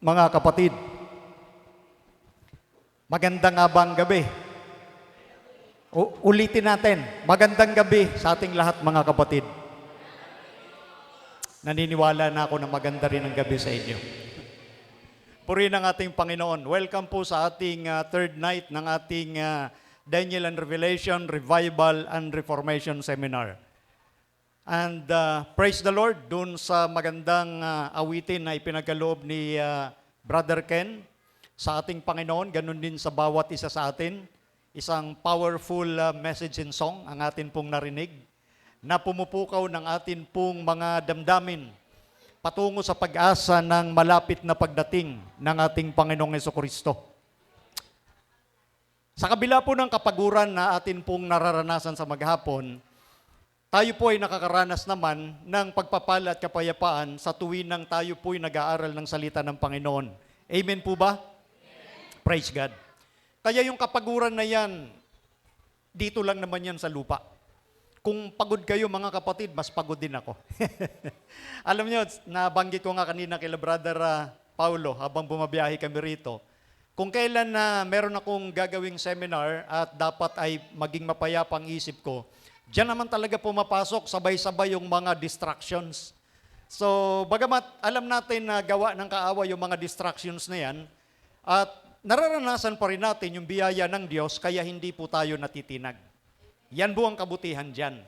Mga kapatid, magandang nga bang gabi? Ulitin natin, magandang gabi sa ating lahat mga kapatid. Naniniwala na ako na maganda rin ang gabi sa inyo. Purihin ang ating Panginoon. Welcome po sa ating third night ng ating Daniel and Revelation Revival and Reformation Seminar. And praise the Lord, dun sa magandang awitin na ipinagkaloob ni Brother Ken sa ating Panginoon, ganun din sa bawat isa sa atin. Isang powerful message and song ang atin pong narinig na pumupukaw ng atin pong mga damdamin patungo sa pag-asa ng malapit na pagdating ng ating Panginoong Jesucristo. Sa kabila po ng kapaguran na atin pong nararanasan sa maghapon, tayo po ay nakakaranas naman ng pagpapala at kapayapaan sa tuwin nang tayo po ay nag-aaral ng salita ng Panginoon. Amen po ba? Amen. Praise God. Kaya yung kapaguran na yan, dito lang naman yan sa lupa. Kung pagod kayo mga kapatid, mas pagod din ako. Alam niyo, nabanggit ko nga kanina kila Brother Paulo habang bumabiyahe kami rito. Kung kailan na meron akong gagawing seminar at dapat ay maging mapayapa ang isip ko, diyan naman talaga pumapasok sabay-sabay yung mga distractions. So, bagamat alam natin na gawa ng kaawa yung mga distractions na yan, at nararanasan pa rin natin yung biyaya ng Diyos, kaya hindi po tayo natitinag. Yan po ang kabutihan dyan.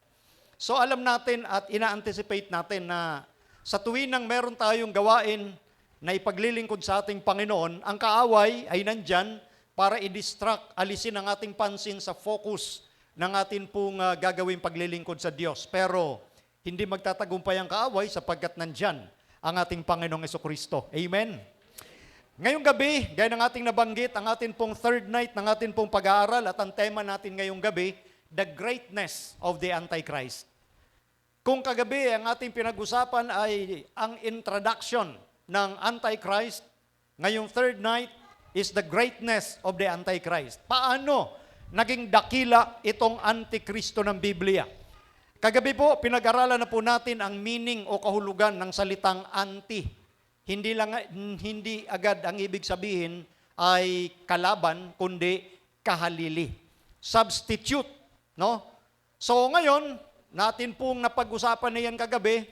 So, alam natin at ina-anticipate natin na sa tuwin nang meron tayong gawain na ipaglilingkod sa ating Panginoon, ang kaaway ay nandyan para i-distract, alisin ang ating pansin sa focus ng atin pong gagawing paglilingkod sa Diyos. Pero hindi magtatagumpay ang kaaway sapagkat nandyan ang ating Panginoong Jesucristo. Amen? Ngayong gabi, gaya ng ating nabanggit, ang atin pong third night ng atin pong pag-aaral at ang tema natin ngayong gabi, the greatness of the Antichrist. Kung kagabi ang ating pinag-usapan ay ang introduction ng Antichrist, ngayong third night is the greatness of the Antichrist. Paano naging dakila itong Antikristo ng Biblia? Kagabi po, pinag-aralan na po natin ang meaning o kahulugan ng salitang anti. Hindi agad ang ibig sabihin ay kalaban, kundi kahalili. Substitute, no? So ngayon, natin pong napag-usapan na yan kagabi,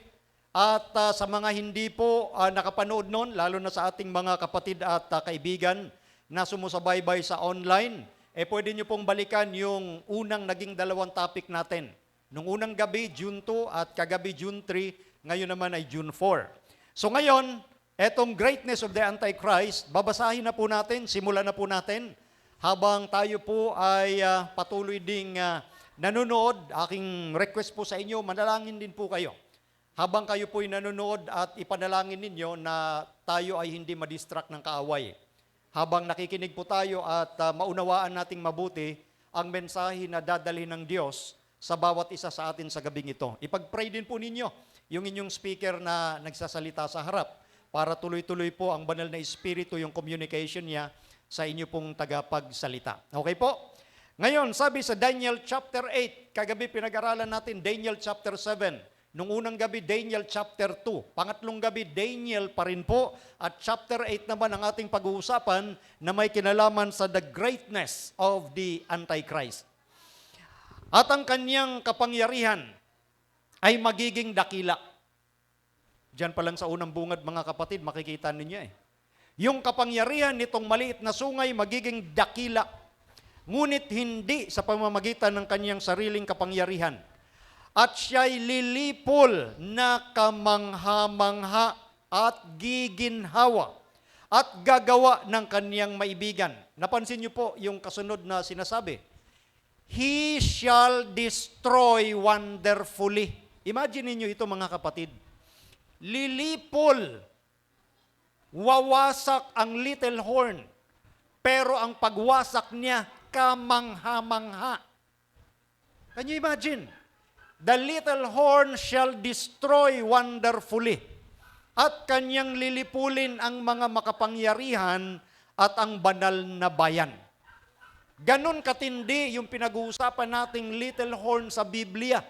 at sa mga hindi po nakapanood noon, lalo na sa ating mga kapatid at kaibigan na sumusubaybay sa online, pwede nyo pong balikan yung unang naging dalawang topic natin. Nung unang gabi, June 2 at kagabi, June 3, ngayon naman ay June 4. So ngayon, etong greatness of the Antichrist, babasahin na po natin, simulan na po natin. Habang tayo po ay patuloy ding nanonood, aking request po sa inyo, manalangin din po kayo. Habang kayo po ay nanonood at ipanalangin ninyo na tayo ay hindi madistract ng kaaway. Habang nakikinig po tayo at maunawaan nating mabuti ang mensahe na dadalhin ng Diyos sa bawat isa sa atin sa gabing ito. Ipag-pray din po ninyo yung inyong speaker na nagsasalita sa harap para tuloy-tuloy po ang banal na Espiritu, yung communication niya sa inyo pong tagapagsalita. Okay po? Ngayon, sabi sa Daniel chapter 8, kagabi pinag-aralan natin Daniel chapter 7. Nung unang gabi, Daniel chapter 2. Pangatlong gabi, Daniel pa rin po. At chapter 8 naman ang ating pag-uusapan na may kinalaman sa the greatness of the Antichrist. At ang kanyang kapangyarihan ay magiging dakila. Diyan pa lang sa unang bungad mga kapatid, makikita ninyo Yung kapangyarihan nitong maliit na sungay magiging dakila. Ngunit hindi sa pamamagitan ng kanyang sariling kapangyarihan. At siya'y lilipol na kamangha-mangha at giginhawa at gagawa ng kaniyang maibigan. Napansin niyo po yung kasunod na sinasabi. He shall destroy wonderfully. Imagine niyo ito mga kapatid. Lilipol, wawasak ang little horn, pero ang pagwasak niya, kamangha-mangha. Can you imagine? The little horn shall destroy wonderfully. At kanyang lilipulin ang mga makapangyarihan at ang banal na bayan. Ganon katindi yung pinag-uusapan nating little horn sa Biblia.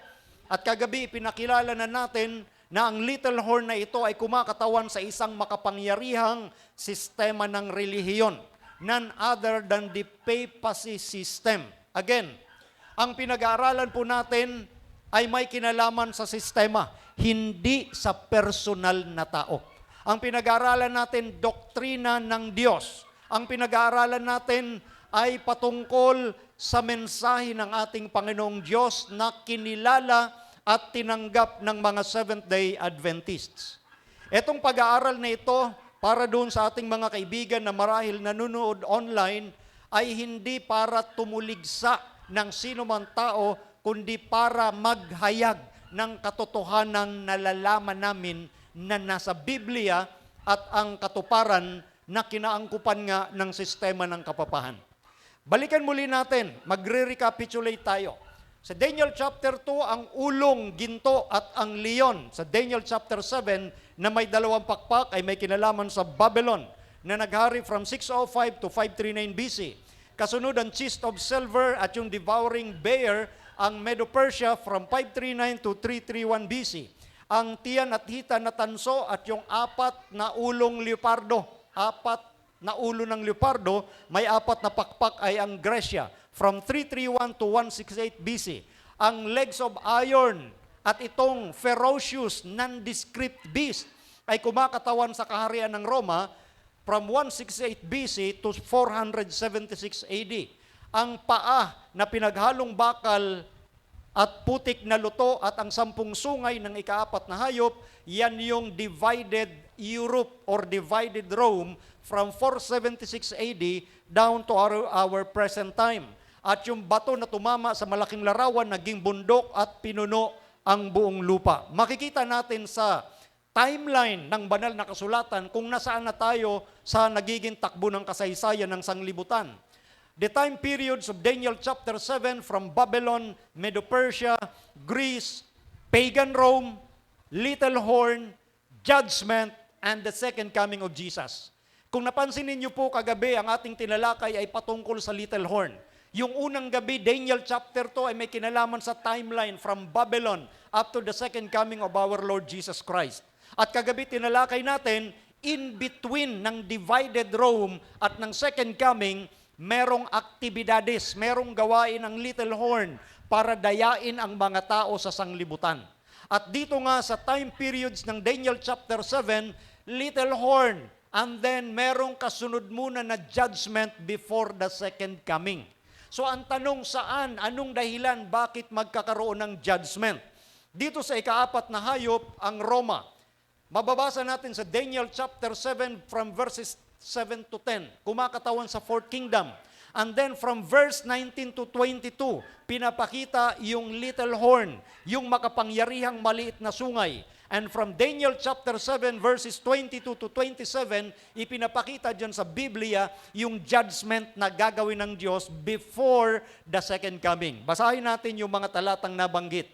At kagabi, pinakilala na natin na ang little horn na ito ay kumakatawan sa isang makapangyarihang sistema ng relihiyon, none other than the papacy system. Again, ang pinag-aaralan po natin ay may kinalaman sa sistema, hindi sa personal na tao. Ang pinag-aaralan natin, doktrina ng Diyos. Ang pinag-aaralan natin ay patungkol sa mensahe ng ating Panginoong Diyos na kinilala at tinanggap ng mga Seventh-day Adventists. Itong pag-aaral na ito, para doon sa ating mga kaibigan na marahil nanonood online, ay hindi para tumuligsa ng sino man tao, kundi para maghayag ng katotohanan na nalalaman namin na nasa Biblia at ang katuparan na kinaangkupan nga ng sistema ng kapapahan. Balikan muli natin, magre-recapitulate tayo. Sa Daniel chapter 2, ang ulong, ginto at ang leon. Sa Daniel chapter 7, na may dalawang pakpak ay may kinalaman sa Babylon na naghari from 605 to 539 BC. Kasunod ang chest of silver at yung devouring bear, ang Medo-Persia from 539 to 331 BC. Ang tiyan at hita na tanso at yung apat na ulong leopardo. Apat na ulo ng leopardo, may apat na pakpak ay ang Gresya from 331 to 168 BC. Ang legs of iron at itong ferocious, nondescript beast ay kumakatawan sa kaharian ng Roma from 168 BC to 476 AD. Ang paa na pinaghalong bakal at putik na luto at ang 10 sungay ng ikaapat na hayop, yan yung divided Europe or divided Rome from 476 AD down to our present time. At yung bato na tumama sa malaking larawan, naging bundok at pinuno ang buong lupa. Makikita natin sa timeline ng banal na kasulatan kung nasaan na tayo sa nagiging takbo ng kasaysayan ng sanglibutan. The time periods of Daniel chapter 7 from Babylon, Medo-Persia, Greece, pagan Rome, little horn, judgment, and the second coming of Jesus. Kung napansin ninyo po kagabi, ang ating tinalakay ay patungkol sa little horn. Yung unang gabi, Daniel chapter 2 ay may kinalaman sa timeline from Babylon up to the second coming of our Lord Jesus Christ. At kagabi tinalakay natin, in between ng divided Rome at ng second coming, merong aktibidades, merong gawain ang little horn para dayain ang mga tao sa sanglibutan. At dito nga sa time periods ng Daniel chapter 7, little horn, and then merong kasunod muna na judgment before the second coming. So ang tanong saan, anong dahilan, bakit magkakaroon ng judgment? Dito sa ikaapat na hayop, ang Roma. Mababasa natin sa Daniel chapter 7 from verses 7 to 10. Kumakatawan sa fourth kingdom. And then from verse 19 to 22, pinapakita yung little horn, yung makapangyarihang maliit na sungay. And from Daniel chapter 7 verses 22 to 27, ipinapakita dyan sa Biblia yung judgment na gagawin ng Diyos before the second coming. Basahin natin yung mga talatang nabanggit.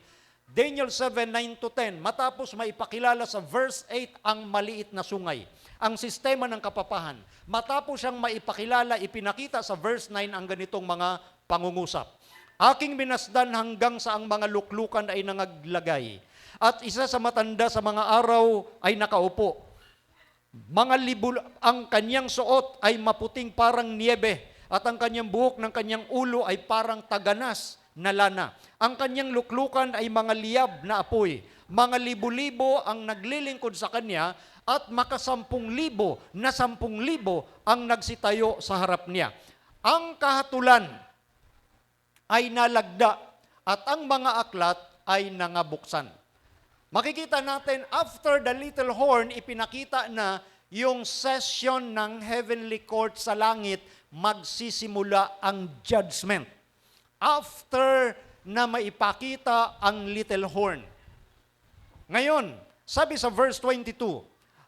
Daniel 7, 9 to 10, matapos maipakilala sa verse 8 ang maliit na sungay, ang sistema ng kapapahan. Matapos siyang maipakilala, ipinakita sa verse 9 ang ganitong mga pangungusap. Aking minasdan hanggang sa ang mga luklukan ay nangaglagay, at isa sa matanda sa mga araw ay nakaupo. Ang kanyang suot ay maputing parang niebe, at ang kanyang buhok ng kanyang ulo ay parang taganas na lana. Ang kanyang luklukan ay mga liyab na apoy. Mga libo-libo ang naglilingkod sa kanya, at makasampung-libo na 10,000 ang nagsitayo sa harap niya. Ang kahatulan ay nalagda, at ang mga aklat ay nangabuksan. Makikita natin, after the little horn, ipinakita na yung session ng heavenly court sa langit, magsisimula ang judgment. After na maipakita ang little horn. Ngayon, sabi sa verse 22,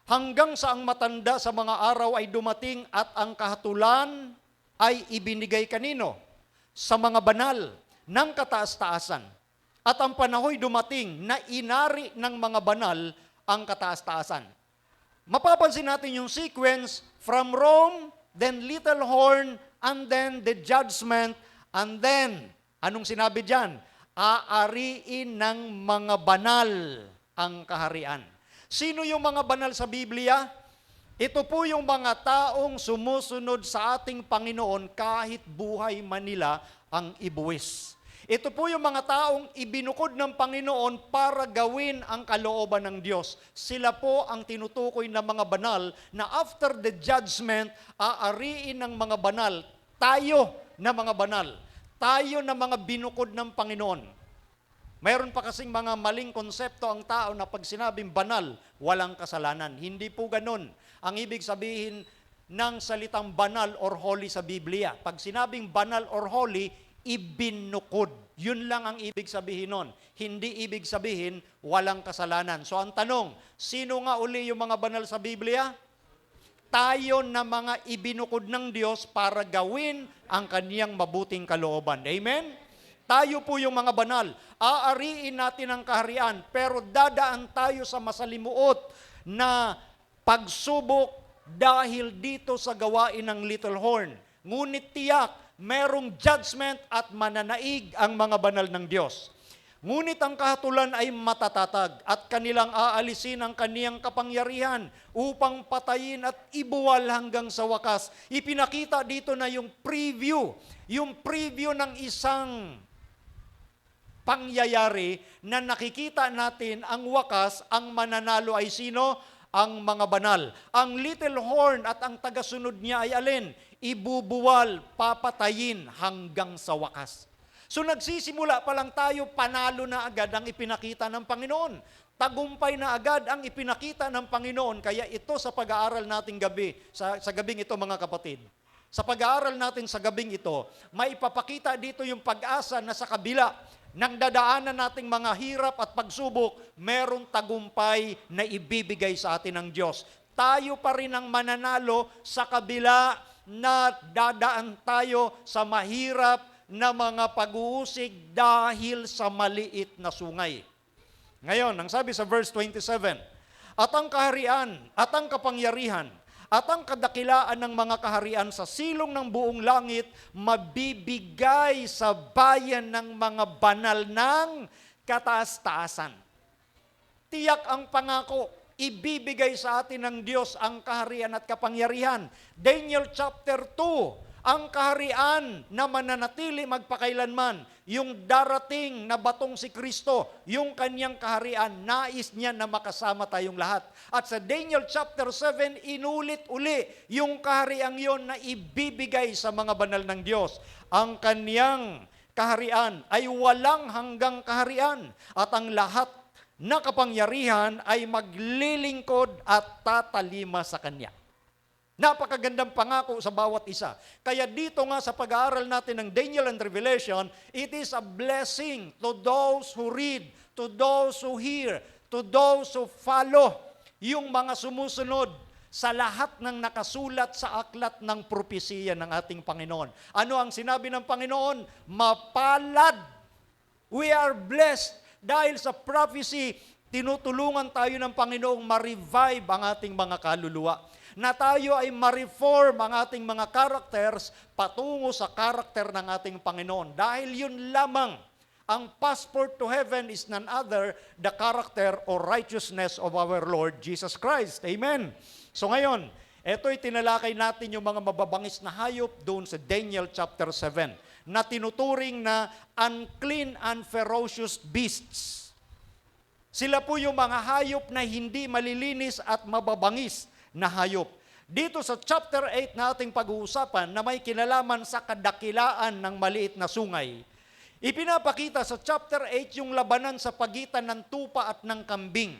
hanggang sa ang matanda sa mga araw ay dumating at ang kahatulan ay ibinigay kanino? Sa mga banal ng kataas-taasan. At ang panahoy dumating na inari ng mga banal ang kataas-taasan. Mapapansin natin yung sequence from Rome, then little horn, and then the judgment, and then, anong sinabi dyan? Aariin ng mga banal ang kaharian. Sino yung mga banal sa Biblia? Ito po yung mga taong sumusunod sa ating Panginoon kahit buhay man nila ang ibuwis. Ito po yung mga taong ibinukod ng Panginoon para gawin ang kalooban ng Diyos. Sila po ang tinutukoy na mga banal na after the judgment, aariin ng mga banal. Tayo na mga banal. Tayo na mga binukod ng Panginoon. Mayroon pa kasing mga maling konsepto ang tao na pag sinabing banal, walang kasalanan. Hindi po ganun. Ang ibig sabihin ng salitang banal or holy sa Biblia. Pag sinabing banal or holy, ibinukod. Yun lang ang ibig sabihin nun. Hindi ibig sabihin walang kasalanan. So ang tanong, sino nga uli yung mga banal sa Biblia? Tayo na mga ibinukod ng Diyos para gawin ang kaniyang mabuting kalooban. Amen? Tayo po yung mga banal. Aariin natin ang kaharian, pero dadaan tayo sa masalimuot na pagsubok dahil dito sa gawain ng little horn. Ngunit tiyak, merong judgment at mananaig ang mga banal ng Diyos. Ngunit ang kahatulan ay matatatag at kanilang aalisin ang kaniyang kapangyarihan upang patayin at ibuwal hanggang sa wakas. Ipinakita dito na yung preview ng isang pangyayari na nakikita natin ang wakas, ang mananalo ay sino? Ang mga banal. Ang little horn at ang tagasunod niya ay alin? Ibubuwal, papatayin hanggang sa wakas. So nagsisimula pa lang tayo, panalo na agad ang ipinakita ng Panginoon. Tagumpay na agad ang ipinakita ng Panginoon. Kaya ito sa pag-aaral nating gabi, sa gabing ito mga kapatid, sa pag-aaral natin sa gabing ito, maipapakita dito yung pag-asa na sa kabila ng dadaanan nating mga hirap at pagsubok, merong tagumpay na ibibigay sa atin ng Diyos. Tayo pa rin ang mananalo sa kabila na dadaan tayo sa mahirap na mga pag-uusig dahil sa maliit na sungay. Ngayon, ang sabi sa verse 27, at ang kaharian, at ang kapangyarihan, at ang kadakilaan ng mga kaharian sa silong ng buong langit, mabibigay sa bayan ng mga banal ng kataas-taasan. Tiyak ang pangako, ibibigay sa atin ng Diyos ang kaharian at kapangyarihan. Daniel chapter 2, ang kaharian na mananatili magpakailanman, yung darating na batong si Kristo, yung kanyang kaharian, nais niya na makasama tayong lahat. At sa Daniel chapter 7, inulit-uli yung kahariang yon na ibibigay sa mga banal ng Diyos. Ang kanyang kaharian ay walang hanggang kaharian at ang lahat na kapangyarihan ay maglilingkod at tatalima sa Kanya. Napakagandang pangako sa bawat isa. Kaya dito nga sa pag-aaral natin ng Daniel and Revelation, it is a blessing to those who read, to those who hear, to those who follow, yung mga sumusunod sa lahat ng nakasulat sa aklat ng propesiya ng ating Panginoon. Ano ang sinabi ng Panginoon? Mapalad! We are blessed! Dahil sa prophecy, tinutulungan tayo ng Panginoong ma-revive ang ating mga kaluluwa. Na tayo ay ma-reform ang ating mga characters patungo sa karakter ng ating Panginoon. Dahil yun lamang, ang passport to heaven is none other, the character or righteousness of our Lord Jesus Christ. Amen. So ngayon, ito'y tinalakay natin yung mga mababangis na hayop doon sa Daniel chapter 7 na tinuturing na unclean and ferocious beasts. Sila po yung mga hayop na hindi malilinis at mababangis na hayop. Dito sa chapter 8 na ating pag-uusapan na may kinalaman sa kadakilaan ng maliit na sungay, ipinapakita sa chapter 8 yung labanan sa pagitan ng tupa at ng kambing.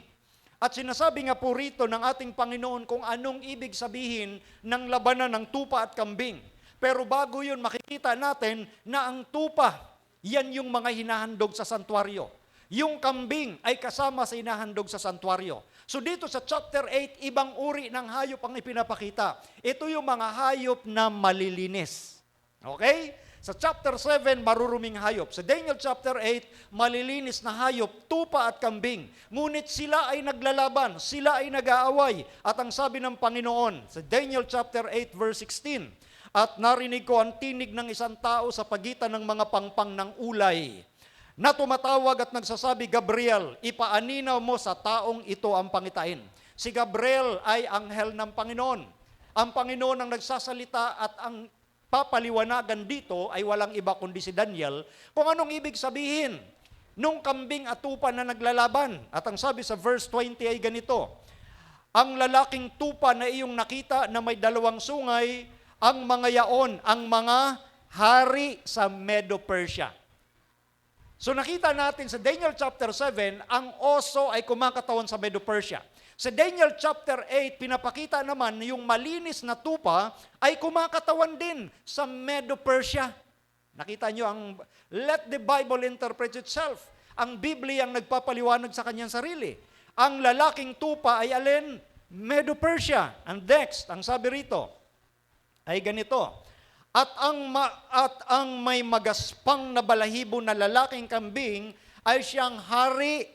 At sinasabi nga po rito ng ating Panginoon kung anong ibig sabihin ng labanan ng tupa at kambing. Pero bago yun, makikita natin na ang tupa, yan yung mga hinahandog sa santuaryo. Yung kambing ay kasama sa hinahandog sa santuaryo. So dito sa chapter 8, ibang uri ng hayop ang ipinapakita. Ito yung mga hayop na malilinis. Okay? Sa chapter 7, maruruming hayop. Sa Daniel chapter 8, malilinis na hayop, tupa at kambing. Ngunit sila ay naglalaban, sila ay nag-aaway. At ang sabi ng Panginoon, sa Daniel chapter 8, verse 16, at narinig ko ang tinig ng isang tao sa pagitan ng mga pangpang ng ulay na tumatawag at nagsasabi, Gabriel, ipaaninaw mo sa taong ito ang pangitain. Si Gabriel ay anghel ng Panginoon. Ang Panginoon ang nagsasalita at ang papaliwanagan dito ay walang iba kundi si Daniel kung anong ibig sabihin nung kambing at tupa na naglalaban. At ang sabi sa verse 20 ay ganito, ang lalaking tupa na iyong nakita na may dalawang sungay, ang mga yaon, ang mga hari sa Medo-Persia. So nakita natin sa Daniel chapter 7, ang oso ay kumakatawan sa Medo-Persia. Sa Daniel chapter 8, pinapakita naman yung malinis na tupa ay kumakatawan din sa Medo-Persia. Nakita nyo ang, let the Bible interpret itself. Ang Biblia ang nagpapaliwanag sa kanyang sarili. Ang lalaking tupa ay alin? Medo-Persia. And next, ang sabi rito ay ganito, at ang may magaspang na balahibo na lalaking kambing ay siyang hari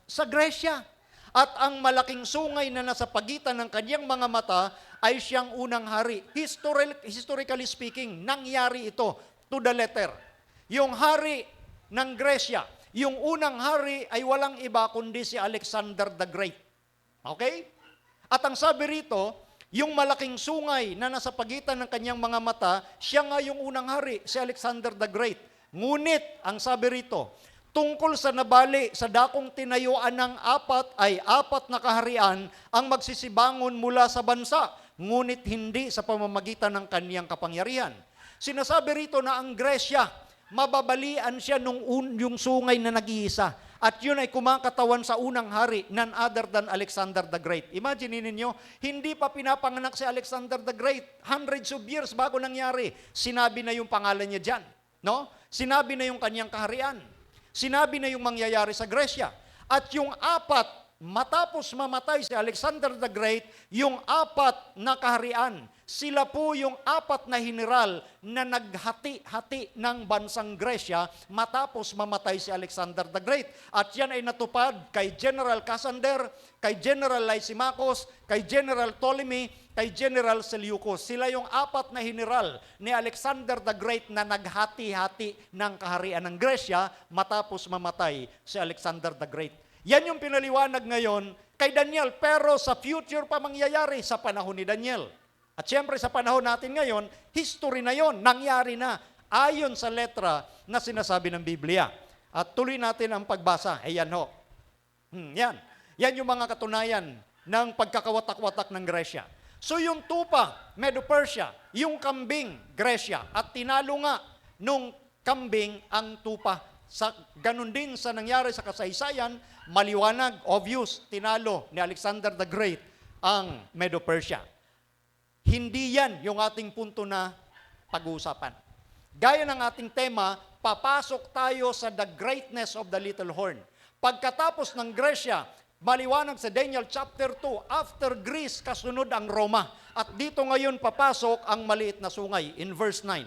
sa Gresya. At ang malaking sungay na nasa pagitan ng kanyang mga mata ay siyang unang hari. Historically speaking, nangyari ito to the letter. Yung hari ng Gresya, yung unang hari ay walang iba kundi si Alexander the Great. Okay? At ang sabi rito, yung malaking sungay na nasa pagitan ng kanyang mga mata, siya nga yung unang hari, si Alexander the Great. Ngunit, ang sabi rito, tungkol sa nabali sa dakong tinayuan ng apat na kaharian ang magsisibangon mula sa bansa, ngunit hindi sa pamamagitan ng kaniyang kapangyarihan. Sinasabi rito na ang Gresya, mababalian siya nung yung sungay na nag-iisa. At yun ay kumakatawan sa unang hari, none other than Alexander the Great. Imagine ninyo, hindi pa pinapanganak si Alexander the Great. Hundreds of years bago nangyari, sinabi na yung pangalan niya dyan. No? Sinabi na yung kanyang kaharian. Sinabi na yung mangyayari sa Gresya. At yung apat, matapos mamatay si Alexander the Great, yung apat na kaharian, sila po yung apat na general na naghati-hati ng bansang Gresya matapos mamatay si Alexander the Great. At yan ay natupad kay General Cassander, kay General Lysimachus, kay General Ptolemy, kay General Seleucus. Sila yung apat na general ni Alexander the Great na naghati-hati ng kaharian ng Gresya matapos mamatay si Alexander the Great. Yan yung pinaliwanag ngayon kay Daniel, pero sa future pa mangyayari sa panahon ni Daniel. At siyempre sa panahon natin ngayon, history na yon, nangyari na ayon sa letra na sinasabi ng Biblia. At tuloy natin ang pagbasa. Ayan ho. Yan. Yan yung mga katunayan ng pagkakawatak-watak ng Gresya. So yung tupa, Medo-Persia, yung kambing, Gresya, at tinalo nga nung kambing ang tupa. Ganun din sa nangyari sa kasaysayan, maliwanag, obvious, tinalo ni Alexander the Great ang Medo-Persia. Hindi yan yung ating punto na pag-uusapan. Gaya ng ating tema, papasok tayo sa the greatness of the little horn. Pagkatapos ng Gresya, maliwanag sa Daniel chapter 2, after Greece, kasunod ang Roma. At dito ngayon papasok ang maliit na sungay in verse 9.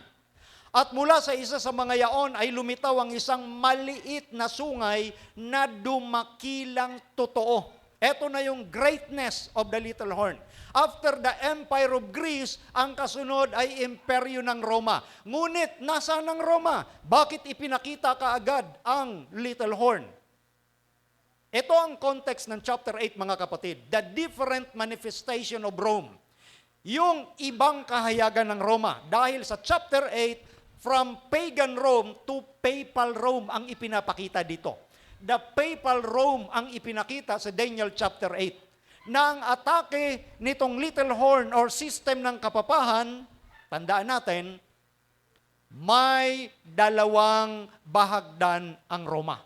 At mula sa isa sa mga yaon ay lumitaw ang isang maliit na sungay na dumakilang totoo. Ito na yung greatness of the little horn. After the Empire of Greece, ang kasunod ay imperyo ng Roma. Ngunit, nasaan ang Roma? Bakit ipinakita kaagad ang little horn? Ito ang context ng chapter 8, mga kapatid. The different manifestation of Rome. Yung ibang kahayagan ng Roma. Dahil sa chapter 8, from pagan Rome to papal Rome ang ipinapakita dito. The papal Rome ang ipinakita sa Daniel chapter 8. Na ang atake nitong little horn or system ng kapapahan, tandaan natin, may dalawang bahagdan ang Roma.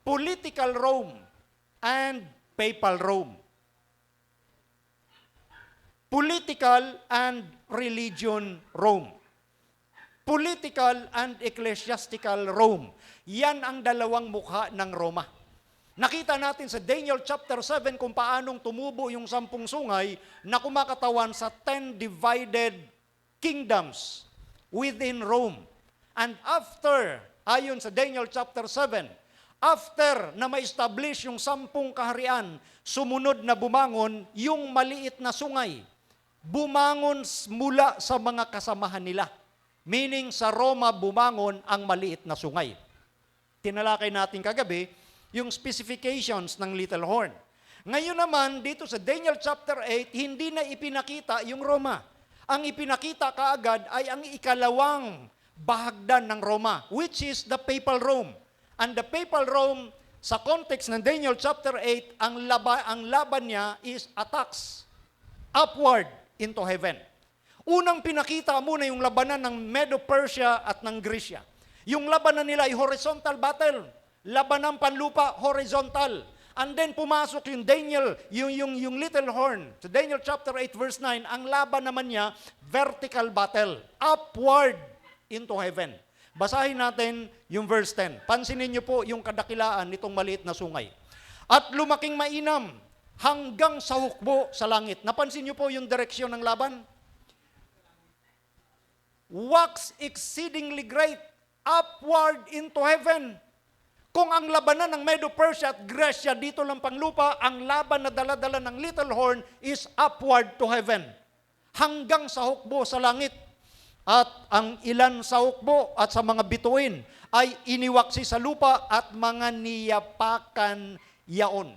Political Rome and papal Rome. Political and religion Rome. Political and ecclesiastical Rome. Yan ang dalawang mukha ng Roma. Nakita natin sa Daniel chapter 7 kung paanong tumubo yung 10 sungay na kumakatawan sa 10 divided kingdoms within Rome. And after, ayon sa Daniel chapter 7, after na ma-establish yung 10 kaharian, sumunod na bumangon yung maliit na sungay. Bumangon mula sa mga kasamahan nila. Meaning sa Roma bumangon ang maliit na sungay. tinalakay natin kagabi, yung specifications ng little horn. Ngayon naman, dito sa Daniel chapter 8, hindi na ipinakita yung Roma. Ang ipinakita kaagad ay ang ikalawang bahagdan ng Roma, which is the Papal Rome. And the Papal Rome, sa context ng Daniel chapter 8, ang laban niya is attacks upward into heaven. Unang pinakita muna yung labanan ng Medo-Persia at ng Grisya. Yung labanan nila ay horizontal battle. Labanan panlupa, horizontal. And then pumasok yung Daniel, yung little horn. Sa Daniel chapter 8 verse 9, ang laban naman niya, vertical battle. Upward into heaven. Basahin natin yung verse 10. Pansinin niyo po yung kadakilaan nitong maliit na sungay. At lumaking mainam hanggang sa hukbo sa langit. Napansin niyo po yung direksyon ng laban? Wax exceedingly great, upward into heaven. Kung ang labanan ng Medo-Persia at Gresya dito lang panglupa, ang laban na dala-dala ng little horn is upward to heaven. Hanggang sa hukbo sa langit. At ang ilan sa hukbo at sa mga bituin ay iniwaksi sa lupa at mga niyapakan yaon.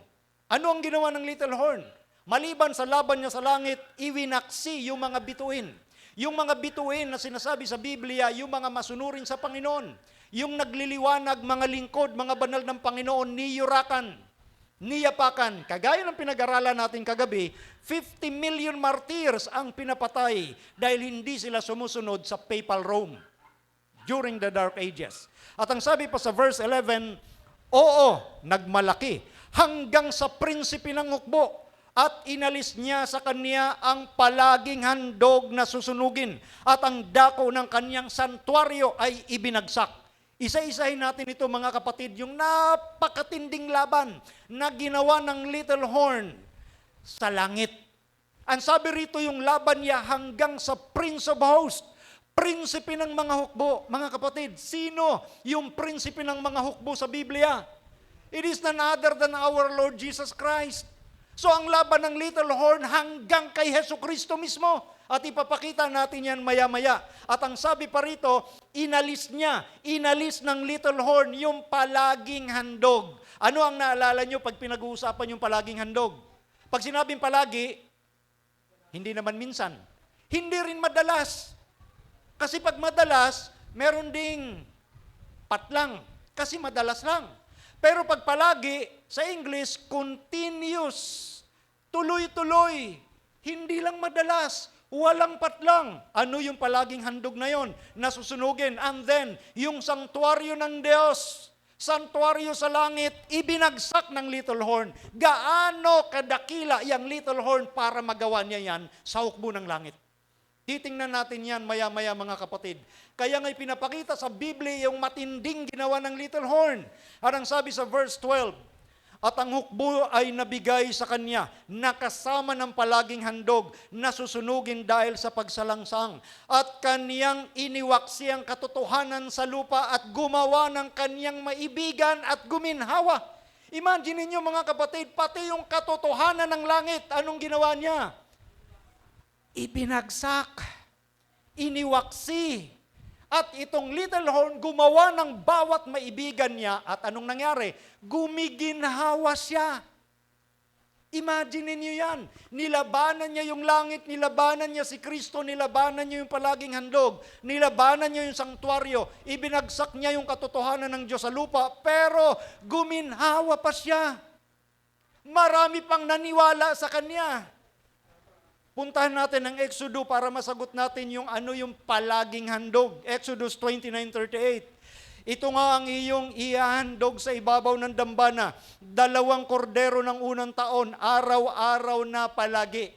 Ano ang ginawa ng little horn? Maliban sa laban niya sa langit, iwinaksi yung mga bituin. Yung mga bituin na sinasabi sa Biblia, yung mga masunurin sa Panginoon, yung nagliliwanag, mga lingkod, mga banal ng Panginoon, niyurakan, niyapakan. Kagaya ng pinag-aralan natin kagabi, 50 million martyrs ang pinapatay dahil hindi sila sumusunod sa Papal Rome during the Dark Ages. At ang sabi pa sa verse 11, oo, nagmalaki hanggang sa prinsipe ng hukbo, at inalis niya sa kanya ang palaging handog na susunugin, at ang dako ng kanyang santuaryo ay ibinagsak. Isa-isahin natin ito mga kapatid, yung napakatinding laban na ginawa ng little horn sa langit. Ang sabi rito yung laban niya hanggang sa Prince of Hosts, prinsipe ng mga hukbo. Mga kapatid, sino yung prinsipe ng mga hukbo sa Biblia? It is none other than our Lord Jesus Christ. So ang laban ng little horn hanggang kay Hesus Kristo mismo. At ipapakita natin yan maya-maya. At ang sabi pa rito, inalis ng little horn yung palaging handog. Ano ang naalala nyo pag pinag-uusapan yung palaging handog? Pag sinabing palagi, hindi naman minsan. Hindi rin madalas. Kasi pag madalas, meron ding patlang. Kasi madalas lang. Pero pag palagi, sa English, continuous. Tuloy-tuloy. Hindi lang madalas. Walang patlang. Ano yung palaging handog na yon? Nasusunugin. And then, yung sanktuaryo ng Diyos, sanktuaryo sa langit, ibinagsak ng little horn. Gaano kadakila yung little horn para magawa niya yan sa hukbo ng langit? Titingnan natin yan maya-maya mga kapatid. Kaya nga'y pinapakita sa Biblia yung matinding ginawa ng little horn. At ang sabi sa verse 12, at ang hukbo ay nabigay sa kanya, nakasama ng palaging handog, na susunugin dahil sa pagsalangsang. At kaniyang iniwaksi ang katotohanan sa lupa at gumawa ng kaniyang maibigan at guminhawa. Imagine niyo mga kapatid, pati yung katotohanan ng langit, anong ginawa niya? Ibinagsak, iniwaksi. At itong little horn gumawa ng bawat maibigan niya. At anong nangyari? Gumiginhawa siya. Imagine niyo yan. Nilabanan niya yung langit, nilabanan niya si Kristo, nilabanan niya yung palaging handog, nilabanan niya yung sanktuaryo, ibinagsak niya yung katotohanan ng Diyos sa lupa, pero guminhawa pa siya. Marami pang naniwala sa kanya. Puntahan natin ang Exodus para masagot natin yung ano yung palaging handog. Exodus 29:38. Ito nga ang iyong ihahandog sa ibabaw ng dambana, 2 kordero ng unang taon, araw-araw na palagi.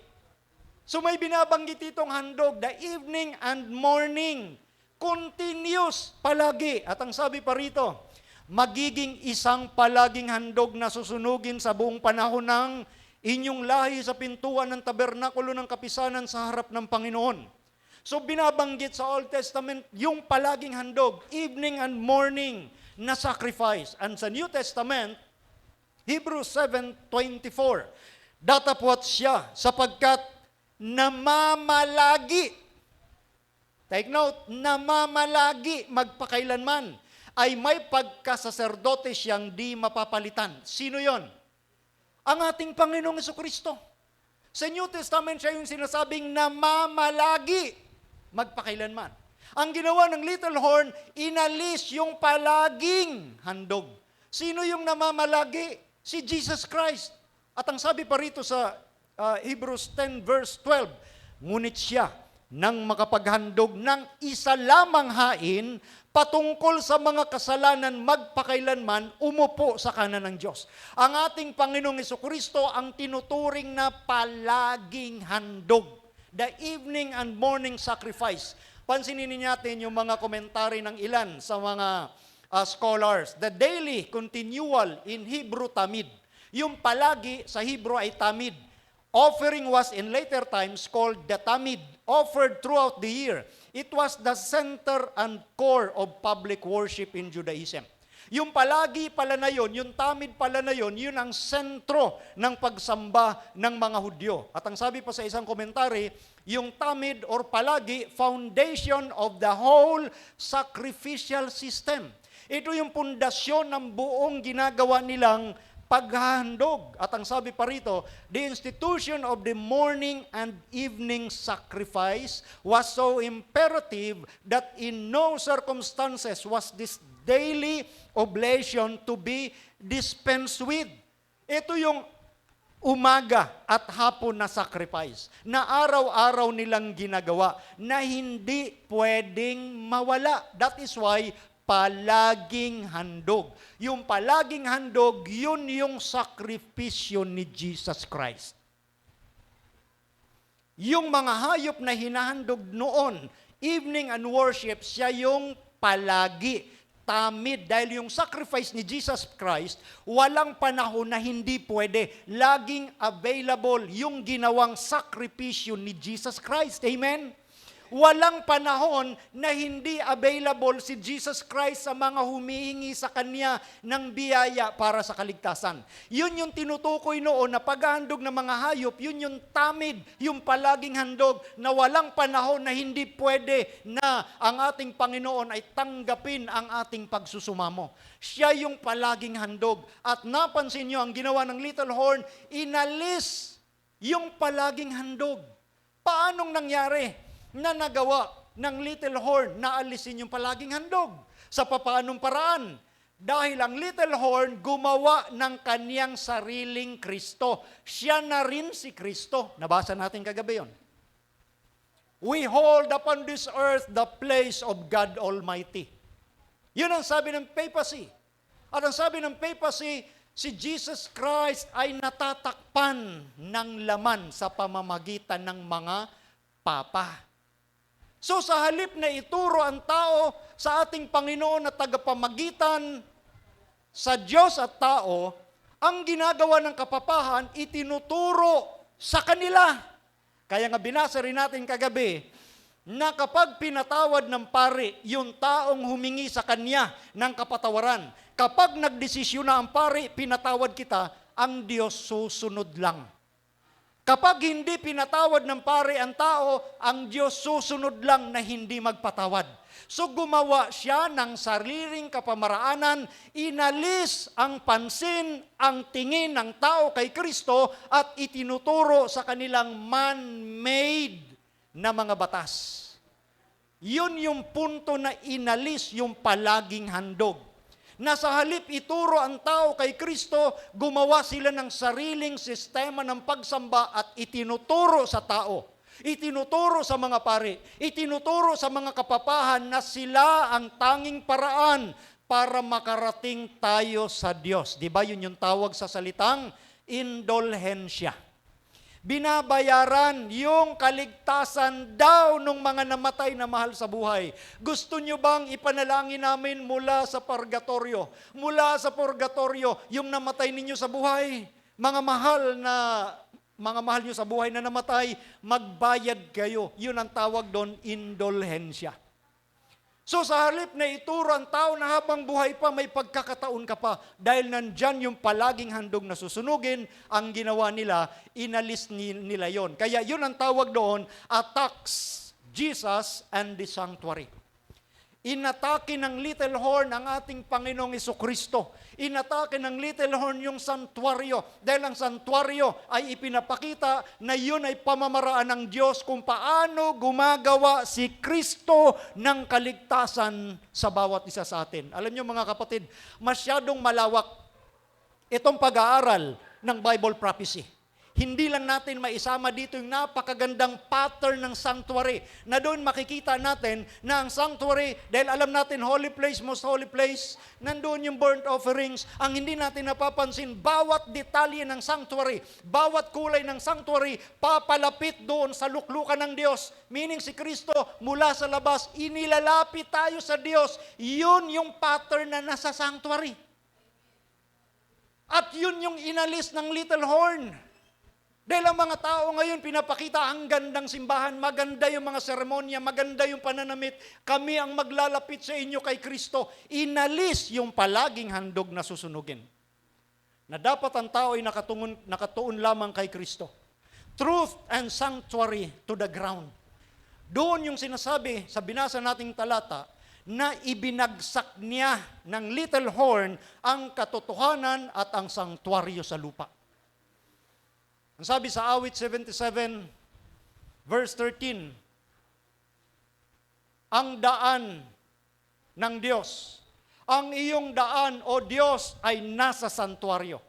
So may binabanggit itong handog, the evening and morning, continuous, palagi. At ang sabi pa rito, magiging isang palaging handog na susunugin sa buong panahon ng inyong lahi sa pintuan ng tabernakulo ng kapisanan sa harap ng Panginoon. So binabanggit sa Old Testament yung palaging handog, evening and morning na sacrifice. And sa New Testament, Hebrews 7:24, datapwat siya sapagkat namamalagi. Take note, namamalagi magpakailanman ay may pagkasaserdote siyang di mapapalitan. Sino yon? Ang ating Panginoong Jesucristo. Sa New Testament, siya yung sinasabing namamalagi magpakailanman. Ang ginawa ng little horn, inalis yung palaging handog. Sino yung namamalagi? Si Jesus Christ. At ang sabi pa rito sa Hebrews 10 verse 12, ngunit siya nang makapaghandog ng isa lamang hain patungkol sa mga kasalanan magpakailanman, umupo sa kanan ng Diyos. Ang ating Panginoong Jesucristo ang tinuturing na palaging handog. The evening and morning sacrifice. Pansinin natin yung mga komentary ng ilan sa mga scholars. The daily, continual in Hebrew tamid. Yung palagi sa Hebrew ay tamid. Offering was in later times called the tamid, offered throughout the year. It was the center and core of public worship in Judaism. Yung palagi pala na yun, yung tamid pala na yun, yun ang sentro ng pagsamba ng mga Hudyo. At ang sabi pa sa isang komentary, yung tamid or palagi, foundation of the whole sacrificial system. Ito yung pundasyon ng buong ginagawa nilang paghahandog. At ang sabi pa rito, the institution of the morning and evening sacrifice was so imperative that in no circumstances was this daily oblation to be dispensed with. Ito yung umaga at hapon na sacrifice na araw-araw nilang ginagawa na hindi pwedeng mawala. That is why palaging handog. Yung palaging handog, yun yung sakripisyo ni Jesus Christ. Yung mga hayop na hinahandog noon, evening and worship, siya yung palagi, tamid. Dahil yung sacrifice ni Jesus Christ, walang panahon na hindi pwede. Laging available yung ginawang sakripisyo ni Jesus Christ. Amen? Walang panahon na hindi available si Jesus Christ sa mga humihingi sa Kanya ng biyaya para sa kaligtasan. Yun yung tinutukoy noon na paghahandog ng mga hayop, yun yung tamid, yung palaging handog na walang panahon na hindi pwede na ang ating Panginoon ay tanggapin ang ating pagsusumamo. Siya yung palaging handog. At napansin nyo, ang ginawa ng little horn, inalis yung palaging handog. Paanong nangyari na nagawa ng little horn na alisin yung palaging handog? Sa papaanong paraan? Dahil ang little horn gumawa ng kaniyang sariling Kristo. Siya na rin si Kristo. Nabasa natin kagabi yon. We hold upon this earth the place of God Almighty. Yun ang sabi ng papacy. At ang sabi ng papacy, si Jesus Christ ay natatakpan ng laman sa pamamagitan ng mga papa. So sa halip na ituro ang tao sa ating Panginoon na tagapamagitan sa Diyos at tao, ang ginagawa ng kapapahan, itinuturo sa kanila. Kaya nga binasa rin natin kagabi, na kapag pinatawad ng pari, yung taong humingi sa kanya ng kapatawaran, kapag nagdesisyon na ang pari, pinatawad kita, ang Diyos susunod lang. Kapag hindi pinatawad ng pare ang tao, ang Diyos susunod lang na hindi magpatawad. So gumawa siya ng sariling kapamaraanan, inalis ang pansin, ang tingin ng tao kay Kristo at itinuturo sa kanilang man-made na mga batas. Yun yung punto na inalis yung palaging handog. Na sa halip ituro ang tao kay Kristo, gumawa sila ng sariling sistema ng pagsamba at itinuturo sa tao. Itinuturo sa mga pari, itinuturo sa mga kapapahan na sila ang tanging paraan para makarating tayo sa Diyos. Di ba yun yung tawag sa salitang indulhensya? Binabayaran yung kaligtasan daw ng mga namatay na mahal sa buhay. Gusto nyo bang ipanalangin namin mula sa purgatorio? Mula sa purgatorio, yung namatay ninyo sa buhay, mga mahal nyo sa buhay na namatay, magbayad kayo. Yun ang tawag doon, indulhensya. So sa halip na ituro ang tao na habang buhay pa, may pagkakataon ka pa. Dahil nandyan yung palaging handog na susunugin, ang ginawa nila, inalis nila yon. Kaya yun ang tawag doon, attacks Jesus and the sanctuary. Inatake ng little horn ang ating Panginoong Jesucristo. Inatake ng little horn yung santuario. Dahil ang santuario ay ipinapakita na yun ay pamamaraan ng Diyos kung paano gumagawa si Kristo ng kaligtasan sa bawat isa sa atin. Alam niyo mga kapatid, masyadong malawak itong pag-aaral ng Bible prophecy. Hindi lang natin maisama dito yung napakagandang pattern ng sanctuary na doon makikita natin na ang sanctuary, dahil alam natin holy place, most holy place, nandoon yung burnt offerings. Ang hindi natin napapansin, bawat detalye ng sanctuary, bawat kulay ng sanctuary, papalapit doon sa luklukan ng Diyos. Meaning si Kristo mula sa labas, inilalapit tayo sa Diyos. Yun yung pattern na nasa sanctuary. At yun yung inalis ng little horn. Dahil ang mga tao ngayon pinapakita ang gandang simbahan, maganda yung mga seremonya, maganda yung pananamit, kami ang maglalapit sa inyo kay Kristo. Inalis yung palaging handog na susunugin. Na dapat ang tao ay nakatuon lamang kay Kristo. Truth and sanctuary to the ground. Doon yung sinasabi sa binasa nating talata, na ibinagsak niya ng little horn ang katotohanan at ang sanctuaryo sa lupa. Ang sabi sa awit 77, verse 13, ang daan ng Diyos, ang iyong daan, O Diyos, ay nasa santuario.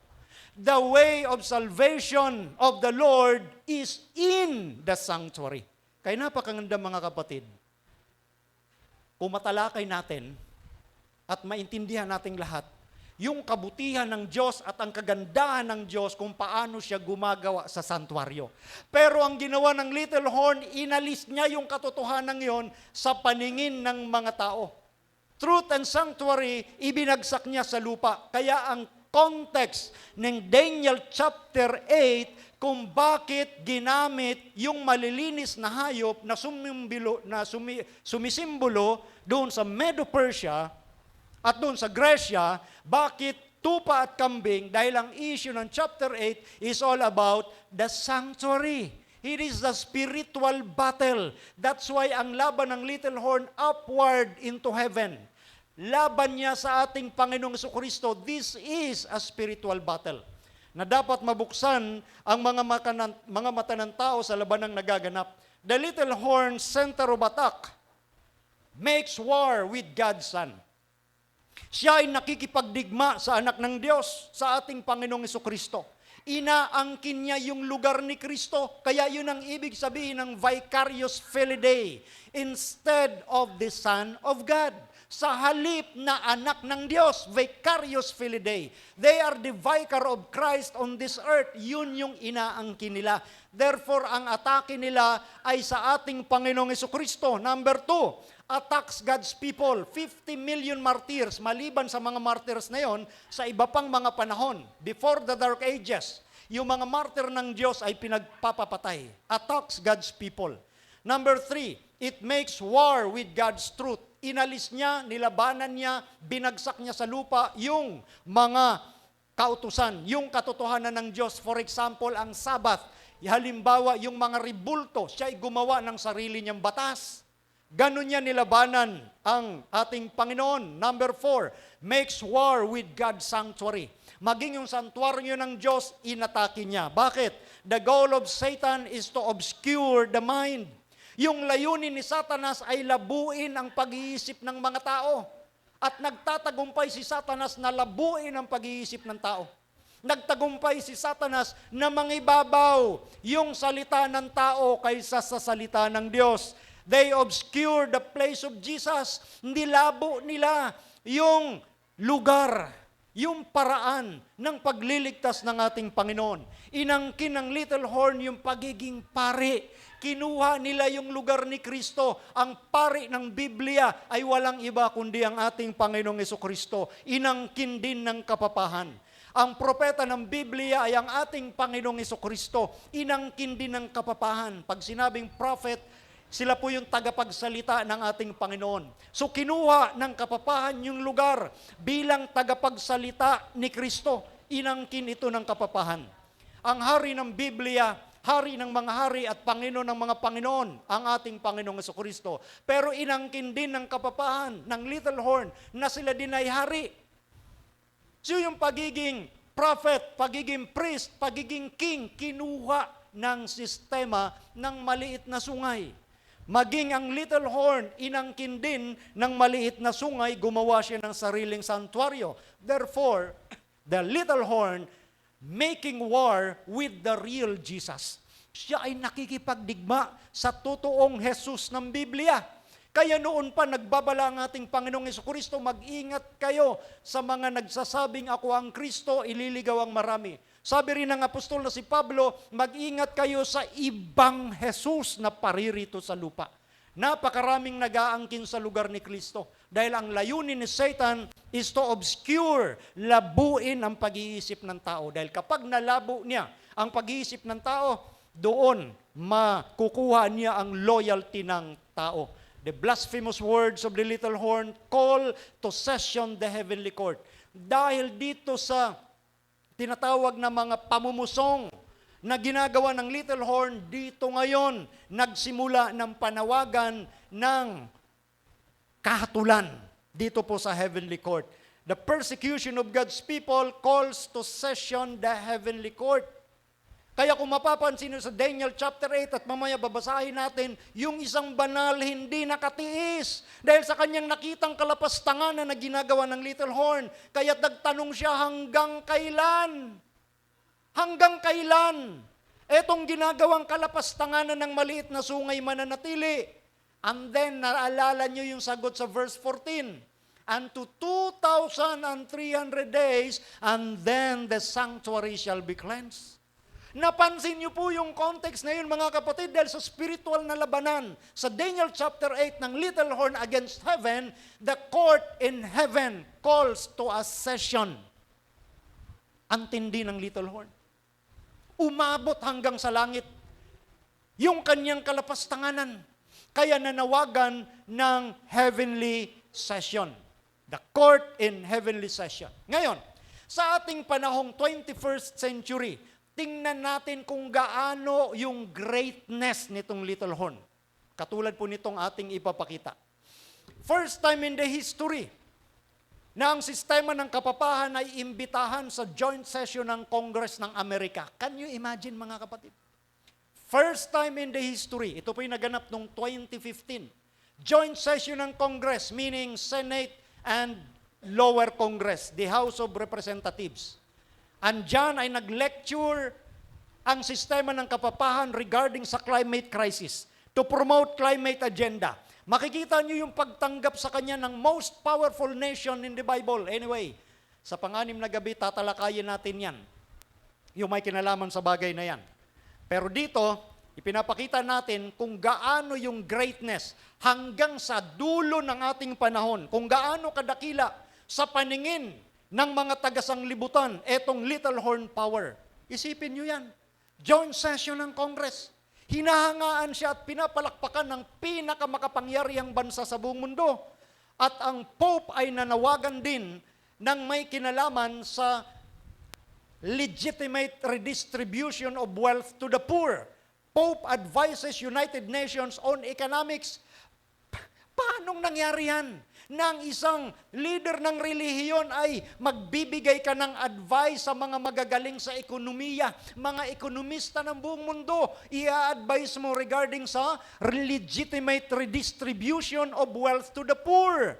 The way of salvation of the Lord is in the sanctuary. Kaya napakaganda mga kapatid, kung matalakay natin at maintindihan nating lahat, yung kabutihan ng Diyos at ang kagandahan ng Diyos kung paano siya gumagawa sa santuario. Pero ang ginawa ng little horn, inalis niya yung katotohanan yon sa paningin ng mga tao. Truth and sanctuary, ibinagsak niya sa lupa. Kaya ang context ng Daniel chapter 8, kung bakit ginamit yung malilinis na hayop na sumisimbolo doon sa Medo-Persia, at doon sa Gresya, bakit tupa at kambing? Dahil ang issue ng chapter 8 is all about the sanctuary. It is the spiritual battle. That's why ang laban ng little horn upward into heaven. Laban niya sa ating Panginoong Jesucristo. This is a spiritual battle na dapat mabuksan ang mga mata ng tao sa labanang nagaganap. The little horn center of attack makes war with God's Son. Siya ay nakikipagdigma sa anak ng Diyos, sa ating Panginoong Jesucristo. Inaangkin niya yung lugar ni Kristo, kaya yun ang ibig sabihin ng vicarious filidae, instead of the Son of God. Sa halip na anak ng Diyos, vicarious filidae. They are the vicar of Christ on this earth. Yun yung inaangkin nila. Therefore, ang atake nila ay sa ating Panginoong Jesucristo. Number 2, attacks God's people. 50 million martyrs, maliban sa mga martyrs na yon, sa iba pang mga panahon, before the Dark Ages, yung mga martyr ng Diyos ay pinagpapapatay. Attacks God's people. Number 3, it makes war with God's truth. Inalis niya, nilabanan niya, binagsak niya sa lupa yung mga kautusan, yung katotohanan ng Diyos. For example, ang Sabbath. Halimbawa, yung mga ribulto, siya ay gumawa ng sarili niyang batas. Ganon niya nilabanan ang ating Panginoon. Number 4, makes war with God's sanctuary. Maging yung santuaryo ng Diyos, inatake niya. Bakit? The goal of Satan is to obscure the mind. Yung layunin ni Satanas ay labuin ang pag-iisip ng mga tao. At nagtatagumpay si Satanas na labuin ang pag-iisip ng tao. Nagtagumpay si Satanas na mangibabaw yung salita ng tao kaysa sa salita ng Diyos. They obscure the place of Jesus. Nilabo nila yung lugar, yung paraan ng pagliligtas ng ating Panginoon. Inangkin ng little horn yung pagiging pari. Kinuha nila yung lugar ni Kristo. Ang pari ng Biblia ay walang iba kundi ang ating Panginoong Jesucristo. Inangkin din ng kapapahan. Ang propeta ng Biblia ay ang ating Panginoong Jesucristo. Inangkin din ng kapapahan. Pag sinabing prophet, sila po yung tagapagsalita ng ating Panginoon. So kinuha ng kapapahan yung lugar bilang tagapagsalita ni Kristo. Inangkin ito ng kapapahan. Ang hari ng Biblia, Hari ng mga hari at Panginoon ng mga Panginoon, ang ating Panginoong Jesucristo. Pero inangkin din ng kapapahan, ng little horn, na sila din ay hari. So yung pagiging prophet, pagiging priest, pagiging king, kinuha ng sistema ng maliit na sungay. Maging ang little horn, inangkin din ng maliit na sungay, gumawa siya ng sariling santuaryo. Therefore, the little horn making war with the real Jesus. Siya ay nakikipagdigma sa totoong Jesus ng Biblia. Kaya noon pa nagbabala ang ating Panginoong Jesucristo, mag-ingat kayo sa mga nagsasabing ako ang Kristo, ililigaw ang marami. Sabi rin ng apostol na si Pablo, mag-ingat kayo sa ibang Jesus na paririto sa lupa. Napakaraming nag-aangkin sa lugar ni Kristo. Dahil ang layunin ni Satan is to obscure, labuin ang pag-iisip ng tao. Dahil kapag nalabo niya ang pag-iisip ng tao, doon makukuha niya ang loyalty ng tao. The blasphemous words of the little horn call to session the heavenly court. Dahil dito sa tinatawag na mga pamumusong na ginagawa ng little horn, dito ngayon nagsimula ng panawagan ng kahatulan dito po sa heavenly court. The persecution of God's people calls to session the heavenly court. Kaya kung mapapansin nyo sa Daniel chapter 8 at mamaya babasahin natin, yung isang banal hindi nakatiis dahil sa kanyang nakitang kalapastanganan na ginagawa ng little horn. Kaya nagtanong siya, hanggang kailan? Hanggang kailan? Etong ginagawang kalapastanganan ng maliit na sungay mananatili. And then, naalala nyo yung sagot sa verse 14. Unto 2,300 days, and then the sanctuary shall be cleansed. Napansin niyo po yung context na yun, mga kapatid, dahil sa spiritual na labanan. Sa Daniel chapter 8 ng little horn against heaven, the court in heaven calls to a session. Ang tindi ng little horn. Umabot hanggang sa langit yung kanyang kalapastanganan. Kaya nanawagan ng heavenly session. The court in heavenly session. Ngayon, sa ating panahong 21st century, tingnan natin kung gaano yung greatness nitong little horn. Katulad po nitong ating ipapakita. First time in the history na ang sistema ng kapapahan ay imbitahan sa joint session ng Congress ng Amerika. Can you imagine, mga kapatid? First time in the history, ito po yung naganap noong 2015. Joint session ng Congress, meaning Senate and lower Congress, the House of Representatives. Andyan ay nag-lecture ang sistema ng kapapahan regarding sa climate crisis to promote climate agenda. Makikita niyo yung pagtanggap sa kanya ng most powerful nation in the Bible. Anyway, sa pang-anim na gabi, tatalakayin natin yan. Yung may kinalaman sa bagay na yan. Pero dito, ipinapakita natin kung gaano yung greatness hanggang sa dulo ng ating panahon, kung gaano kadakila sa paningin ng mga taga-sanglibutan, etong little horn power. Isipin nyo yan. Joint session ng Congress. Hinahangaan siya at pinapalakpakan ng pinakamakapangyarihang bansa sa buong mundo. At ang Pope ay nanawagan din ng may kinalaman sa legitimate redistribution of wealth to the poor. Pope advises United Nations on economics. Paanong nangyari yan? Nang isang leader ng relihiyon ay magbibigay ka ng advice sa mga magagaling sa ekonomiya, mga ekonomista ng buong mundo, i-advise mo regarding sa legitimate redistribution of wealth to the poor.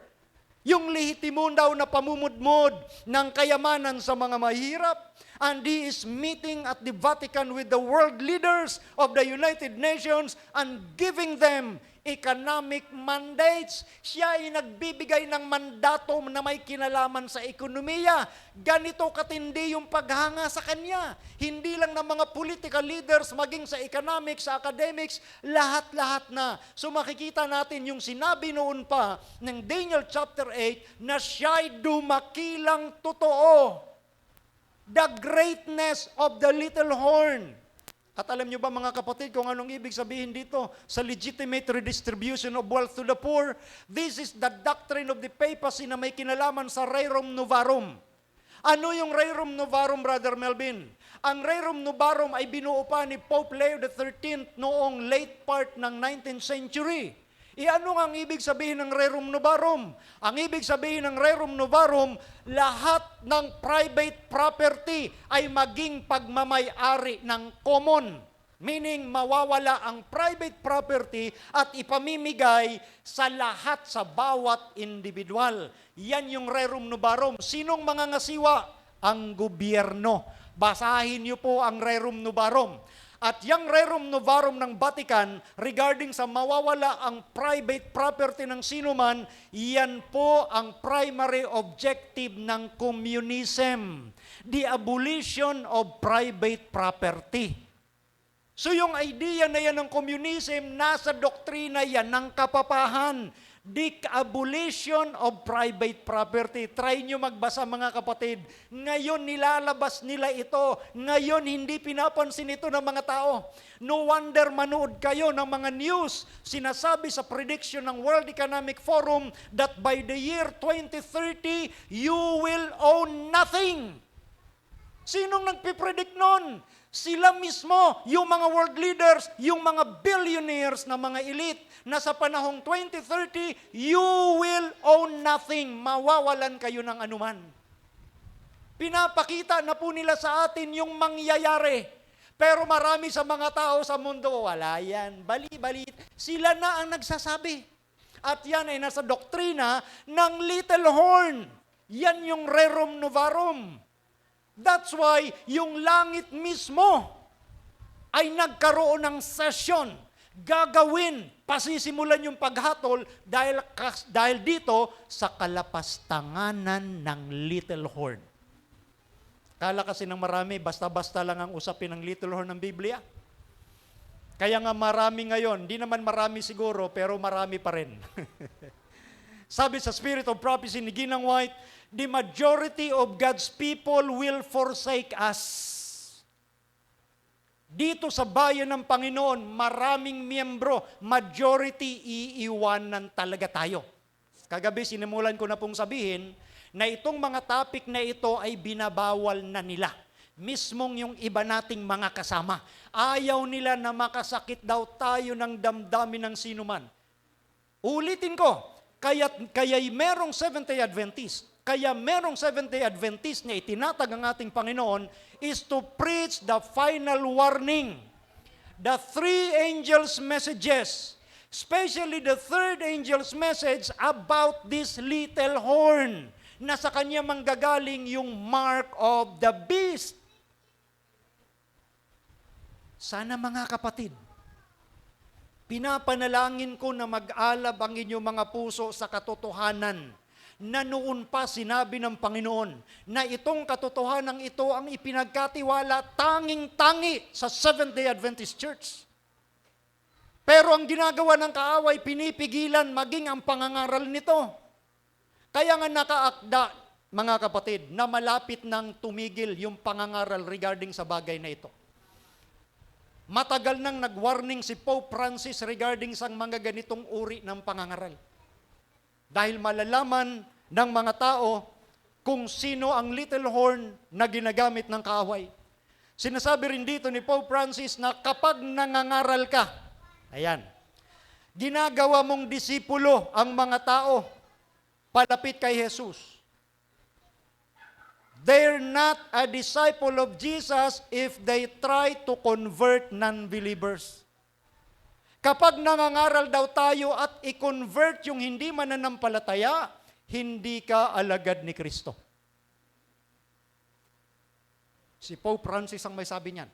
Yung lehitimo daw na pamumudmod ng kayamanan sa mga mahirap. And he is meeting at the Vatican with the world leaders of the United Nations and giving them economic mandates. Siya ay nagbibigay ng mandato na may kinalaman sa ekonomiya. Ganito katindi yung paghanga sa kanya. Hindi lang ng mga political leaders, maging sa economics, sa academics, lahat-lahat na. So makikita natin yung sinabi noon pa ng Daniel chapter 8 na siya'y dumakilang totoo. The greatness of the little horn. At alam nyo ba, mga kapatid, kung anong ibig sabihin dito sa legitimate redistribution of wealth to the poor? This is the doctrine of the papacy na may kinalaman sa rerum novarum. Ano yung Rerum Novarum, Brother Melvin? Ang Rerum Novarum ay binuo pa ni Pope Leo XIII noong late part ng 19th century. Ano nga ang ibig sabihin ng Rerum Novarum? Ang ibig sabihin ng Rerum Novarum, lahat ng private property ay maging pagmamay-ari ng common. Meaning, mawawala ang private property at ipamimigay sa lahat, sa bawat individual. Yan yung Rerum Novarum. Sinong mangangasiwa? Ang gobyerno. Basahin niyo po ang Rerum Novarum. At yung Rerum Novarum ng Vatican regarding sa mawawala ang private property ng sinuman, yan po ang primary objective ng communism. The abolition of private property. So yung idea na yan ng communism, nasa doktrina yan ng kapapahan. The abolition of private property. Try nyo magbasa mga kapatid. Ngayon nilalabas nila ito. Ngayon hindi pinapansin ito ng mga tao. No wonder manood kayo ng mga news. Sinasabi sa prediction ng World Economic Forum that by the year 2030, you will own nothing. Sinong nagpipredict nun? Sila mismo, yung mga world leaders, yung mga billionaires na mga elite, na sa panahong 2030, you will own nothing. Mawawalan kayo ng anuman. Pinapakita na po nila sa atin yung mangyayari. Pero marami sa mga tao sa mundo, wala yan. Bali-balit. Sila na ang nagsasabi. At yan ay nasa doktrina ng Little Horn. Yan yung Rerum Novarum. That's why yung langit mismo ay nagkaroon ng session. Gagawin, pasisimulan yung paghatol dahil dito sa kalapastanganan ng Little Horn. Kala kasi ng marami, basta-basta lang ang usapin ng Little Horn ng Biblia. Kaya nga marami ngayon, di naman marami siguro, pero marami pa rin. Sabi sa Spirit of Prophecy ni Ginang White, the majority of God's people will forsake us. Dito sa bayan ng Panginoon, maraming miyembro, majority iiwanan talaga tayo. Kagabi, sinimulan ko na pong sabihin na itong mga topic na ito ay binabawal na nila. Mismong yung iba nating mga kasama. Ayaw nila na makasakit daw tayo ng damdamin ng sinuman. Ulitin ko, kaya'y merong Seventh-day Adventist. Kaya merong Seventh-day Adventist na itinatag ang ating Panginoon is to preach the final warning. The three angels' messages, especially the third angel's message about this little horn, na sa kanya manggagaling yung mark of the beast. Sana mga kapatid, pinapanalangin ko na mag-alab ang inyong mga puso sa katotohanan na noon pa sinabi ng Panginoon na itong katotohanan ito ang ipinagkatiwala tanging-tangi sa Seventh-day Adventist Church. Pero ang ginagawa ng kaaway, pinipigilan maging ang pangangaral nito. Kaya nga nakaakda, mga kapatid, na malapit nang tumigil yung pangangaral regarding sa bagay na ito. Matagal nang nag-warning si Pope Francis regarding sa mga ganitong uri ng pangangaral. Dahil malalaman ng mga tao kung sino ang little horn na ginagamit ng kaaway. Sinasabi rin dito ni Pope Francis na kapag nangangaral ka, ayan, ginagawa mong disipulo ang mga tao palapit kay Jesus. They're not a disciple of Jesus if they try to convert non-believers. Kapag nangangaral daw tayo at i-convert yung hindi mananampalataya, hindi ka alagad ni Kristo. Si Pope Francis ang may sabi niyan.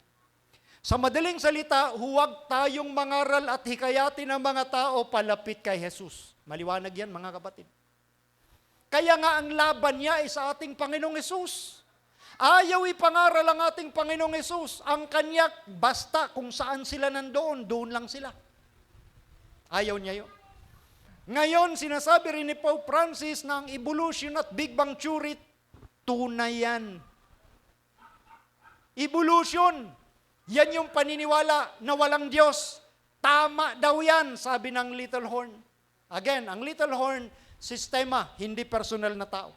Sa madaling salita, huwag tayong mangaral at hikayatin ang mga tao palapit kay Jesus. Maliwanag yan, mga kapatid. Kaya nga ang laban niya ay sa ating Panginoong Hesus. Ayaw ipangaral ang ating Panginoong Hesus. Ang kanya, basta kung saan sila nandoon, doon lang sila. Ayaw niya yun. Ngayon, sinasabi rin ni Pope Francis na ang evolution at Big Bang Theory, tunay yan. Evolution, yan yung paniniwala na walang Diyos. Tama daw yan, sabi ng Little Horn. Again, ang Little Horn, sistema, hindi personal na tao.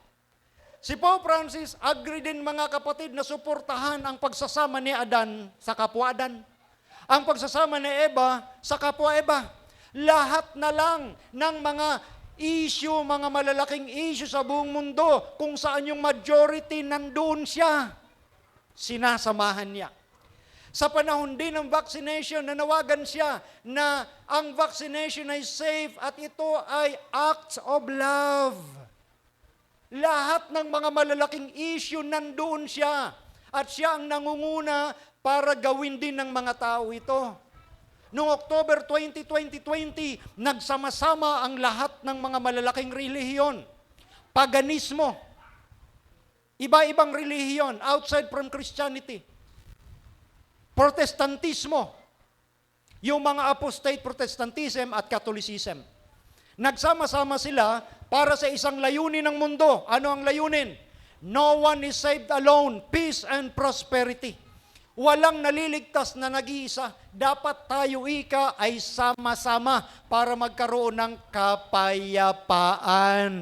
si Pope Francis, agree din mga kapatid na suportahan ang pagsasama ni Adan sa kapwa Adan. Ang pagsasama ni Eva sa kapwa Eva. Lahat na lang ng mga issue, mga malalaking issue sa buong mundo, kung saan yung majority nandoon siya, sinasamahan niya. Sa panahon din ng vaccination, nanawagan siya na ang vaccination ay safe at ito ay acts of love. Lahat ng mga malalaking issue nandoon siya at siya ang nangunguna para gawin din ng mga tao ito. Noong October 20, 2020, nagsama-sama ang lahat ng mga malalaking relihiyon. Paganismo, iba-ibang relihiyon outside from Christianity. Protestantismo, yung mga apostate Protestantism at Catholicism. Nagsama-sama sila para sa isang layunin ng mundo. Ano ang layunin? No one is saved alone, peace and prosperity. Walang naliligtas na nag-iisa. Dapat tayo ay sama-sama para magkaroon ng kapayapaan.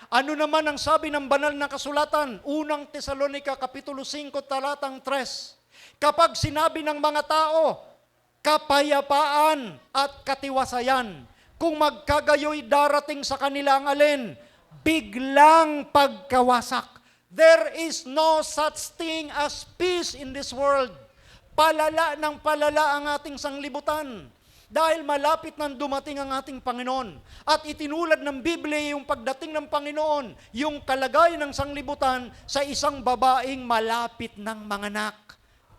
Ano naman ang sabi ng banal na kasulatan? Unang Tesalonica, Kapitulo 5, talatang 3. Kapag sinabi ng mga tao, kapayapaan at katiwasayan, kung magkagayoy darating sa kanila ang alin, biglang pagkawasak. There is no such thing as peace in this world. Palala ng palala ang ating sanglibutan. Dahil malapit nang dumating ang ating Panginoon. At itinulad ng Biblia yung pagdating ng Panginoon, yung kalagayan ng sanglibutan sa isang babaeng malapit ng manganak.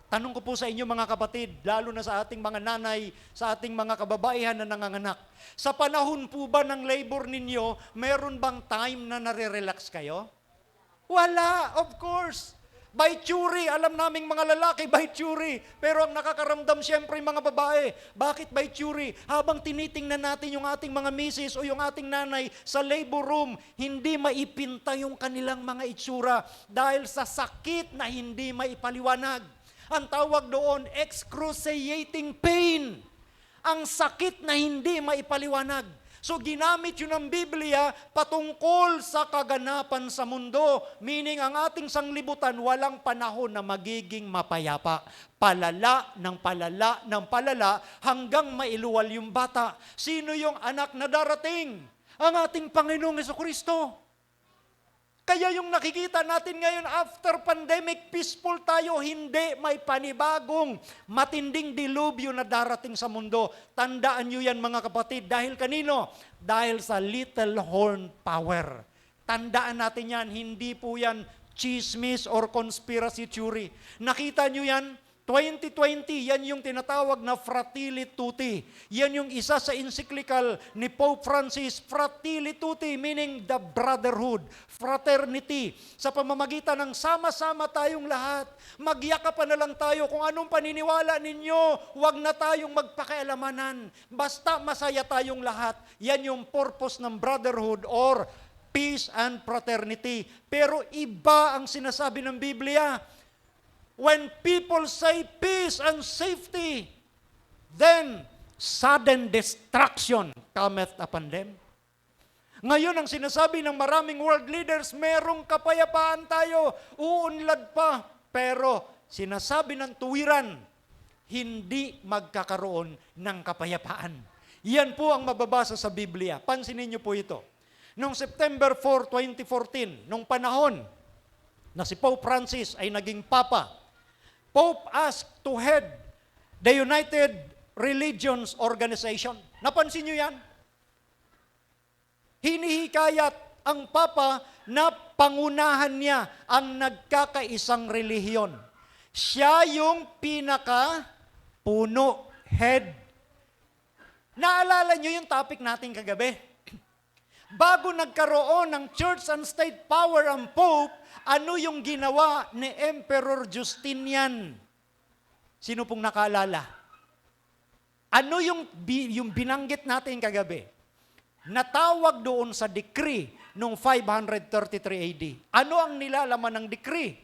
Tanong ko po sa inyo mga kapatid, lalo na sa ating mga nanay, sa ating mga kababaihan na nanganganak. Sa panahon po ba ng labor ninyo, meron bang time na nare-relax kayo? Wala, of course. By theory, alam naming mga lalaki, by theory. Pero ang nakakaramdam siyempre mga babae. Bakit by theory? Habang tinitingnan natin yung ating mga misis o yung ating nanay sa labor room, hindi maipinta yung kanilang mga itsura dahil sa sakit na hindi maipaliwanag. Ang tawag doon, excruciating pain. Ang sakit na hindi maipaliwanag. So ginamit yun ng Biblia patungkol sa kaganapan sa mundo. Meaning ang ating sanglibutan walang panahon na magiging mapayapa. Palala ng palala ng palala hanggang mailuwal yung bata. Sino yung anak na darating? Ang ating Panginoong Jesucristo. Kaya yung nakikita natin ngayon after pandemic, peaceful tayo, hindi may panibagong matinding dilubyo na darating sa mundo. Tandaan nyo yan mga kapatid. Dahil kanino? Dahil sa little horn power. Tandaan natin yan, hindi po yan chismis or conspiracy theory. Nakita nyo yan? 2020, yan yung tinatawag na Fratelli Tutti. Yan yung isa sa encyclical ni Pope Francis, Fratelli Tutti, meaning the brotherhood, fraternity. Sa pamamagitan ng sama-sama tayong lahat, magyakapan na lang tayo kung anong paniniwala ninyo, huwag na tayong magpakialamanan. Basta masaya tayong lahat. Yan yung purpose ng brotherhood or peace and fraternity. Pero iba ang sinasabi ng Biblia. When people say peace and safety, then sudden destruction cometh upon them. Ngayon, ang sinasabi ng maraming world leaders, merong kapayapaan tayo, uunlad pa. Pero sinasabi ng tuwiran, hindi magkakaroon ng kapayapaan. Yan po ang mababasa sa Biblia. Pansinin niyo po ito. Noong September 4, 2014, nung panahon na si Pope Francis ay naging Papa, Pope asked to head the United Religions Organization. Napansin niyo yan? Hinihikayat ang Papa na pangunahan niya ang nagkakaisang relihiyon. Siya yung pinaka-puno, head. Naalala niyo yung topic natin kagabi? Bago nagkaroon ng church and state power ang Pope, ano yung ginawa ni Emperor Justinian? Sino pong nakaalala? Ano yung binanggit natin kagabi? Natawag doon sa decree noong 533 AD. Ano ang nilalaman ng decree?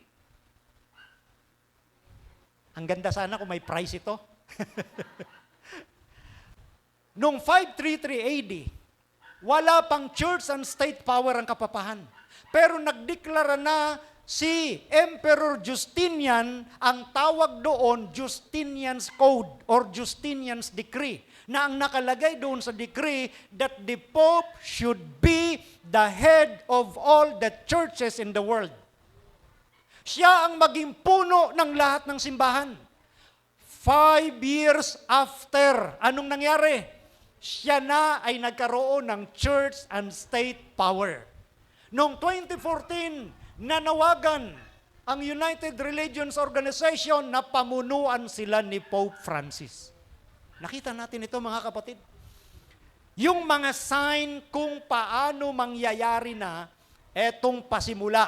Ang ganda sana kung may price ito. Noong 533 AD, wala pang church and state power ang kapapahan. Pero nagdeklara na si Emperor Justinian, ang tawag doon Justinian's Code or Justinian's Decree, na ang nakalagay doon sa decree that the Pope should be the head of all the churches in the world. Siya ang maging puno ng lahat ng simbahan. 5 years after, anong nangyari? Siya na ay nagkaroon ng church and state power. Noong 2014, nanawagan ang United Religions Organization na pamunuan sila ni Pope Francis. Nakita natin ito, mga kapatid. Yung mga sign kung paano mangyayari na etong pasimula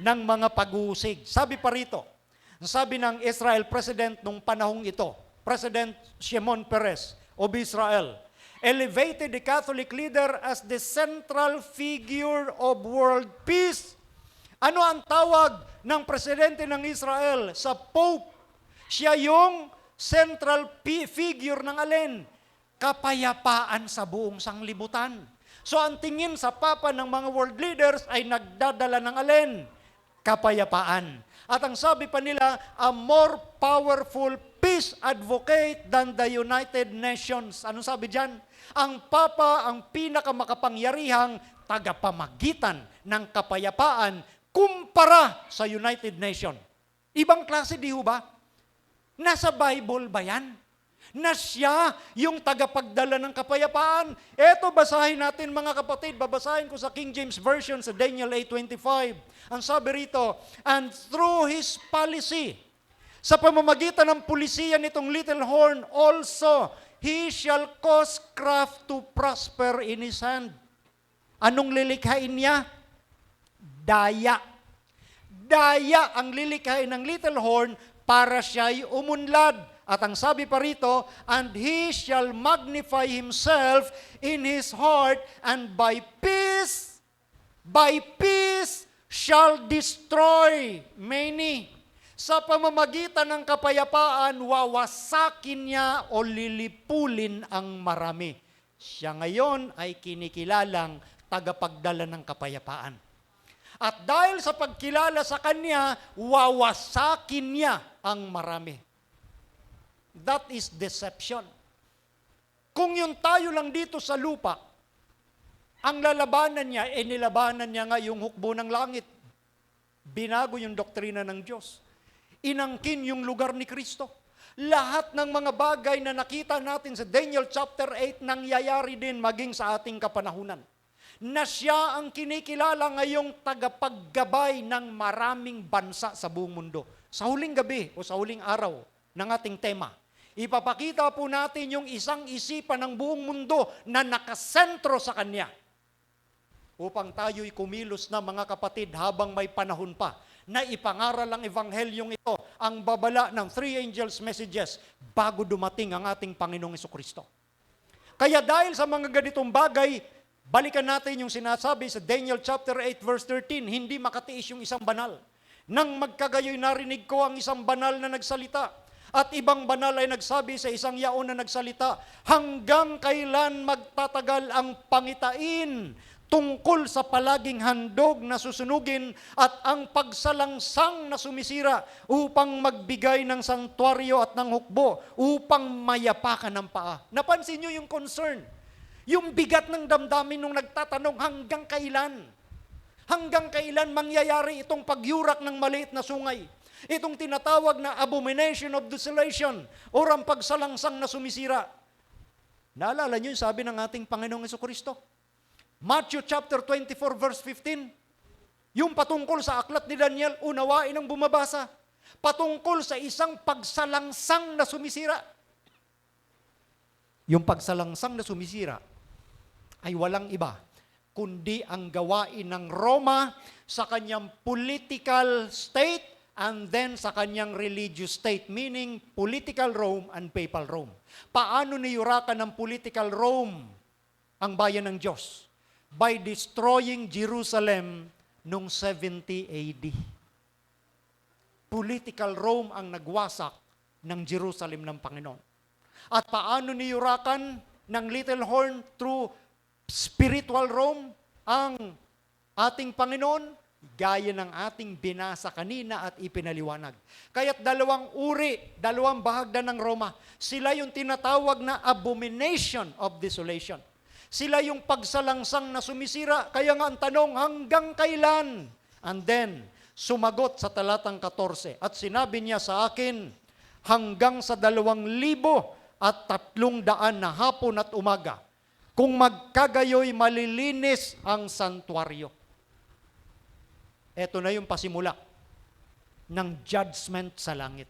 ng mga pag-uusig. Sabi pa rito, sabi ng Israel President nung panahong ito, President Shimon Peres of Israel, elevated the Catholic leader as the central figure of world peace. Ano ang tawag ng presidente ng Israel sa Pope? Siya yung central figure ng alin? Kapayapaan sa buong sanglibutan. So ang tingin sa papa ng mga world leaders ay nagdadala ng alin? Kapayapaan. At ang sabi pa nila, a more powerful peace advocate than the United Nations. Anong sabi dyan? Ang Papa ang pinakamakapangyarihang tagapamagitan ng kapayapaan kumpara sa United Nations. Ibang klase, di ho ba? Nasa Bible ba yan? Na siya yung tagapagdala ng kapayapaan. Eto, basahin natin mga kapatid. Babasahin ko sa King James Version sa Daniel 8:25. Ang sabi rito, and through his policy, sa pamamagitan ng pulisiya nitong little horn, also, he shall cause craft to prosper in his hand. Anong lilikhain niya? Daya. Daya ang lilikhain ng little horn para siya'y umunlad. At ang sabi pa rito, and he shall magnify himself in his heart, and by peace shall destroy many. Sa pamamagitan ng kapayapaan, wawasakin niya o lilipulin ang marami. Siya ngayon ay kinikilalang tagapagdala ng kapayapaan. At dahil sa pagkilala sa kanya, wawasakin niya ang marami. That is deception. Kung yung tayo lang dito sa lupa, ang lalabanan niya, nilabanan niya nga yung hukbo ng langit. Binago yung doktrina ng Diyos. Inangkin yung lugar ni Kristo. Lahat ng mga bagay na nakita natin sa Daniel chapter 8 nangyayari din maging sa ating kapanahunan. Na siya ang kinikilala ngayong tagapaggabay ng maraming bansa sa buong mundo. Sa huling gabi o sa huling araw ng ating tema, ipapakita po natin yung isang isipan ng buong mundo na nakasentro sa Kanya. Upang tayo'y kumilos na mga kapatid habang may panahon pa na ipangaral ang evanghelyong ito, ang babala ng 3 angels messages bago dumating ang ating Panginoong Jesucristo. Kaya dahil sa mga ganitong bagay, balikan natin yung sinasabi sa Daniel chapter 8 verse 13, hindi makatiis yung isang banal. Nang magkagayoy narinig ko ang isang banal na nagsalita, at ibang banal ay nagsabi sa isang yaon na nagsalita, hanggang kailan magtatagal ang pangitain tungkol sa palaging handog na susunugin at ang pagsalangsang na sumisira upang magbigay ng santuaryo at ng hukbo upang mayapakan ng paa. Napansin niyo yung concern? Yung bigat ng damdamin nung nagtatanong hanggang kailan? Hanggang kailan mangyayari itong pagyurak ng maliit na sungay? Itong tinatawag na abomination of desolation o ang pagsalangsang na sumisira. Naalala niyo yung sabi ng ating Panginoong Jesucristo? Matthew chapter 24 verse 15. Yung patungkol sa aklat ni Daniel, unawain ang bumabasa. Patungkol sa isang pagsalangsang na sumisira. Yung pagsalangsang na sumisira ay walang iba kundi ang gawain ng Roma sa kanyang political state and then sa kanyang religious state, meaning political Rome and papal Rome. Paano niyurakan ng political Rome ang bayan ng Diyos? By destroying Jerusalem noong 70 AD. Political Rome ang nagwasak ng Jerusalem ng Panginoon. At paano niyurakan ng little horn through spiritual Rome ang ating Panginoon, gaya ng ating binasa kanina at ipinaliwanag. Kaya't dalawang uri, dalawang bahagdan ng Roma, sila yung tinatawag na abomination of desolation. Sila yung pagsalangsang na sumisira, kaya nga ang tanong, hanggang kailan? And then, sumagot sa talatang 14, at sinabi niya sa akin, hanggang sa 2,300 na hapon at umaga, kung magkagayoy malilinis ang santuario. Ito na yung pasimula ng judgment sa langit.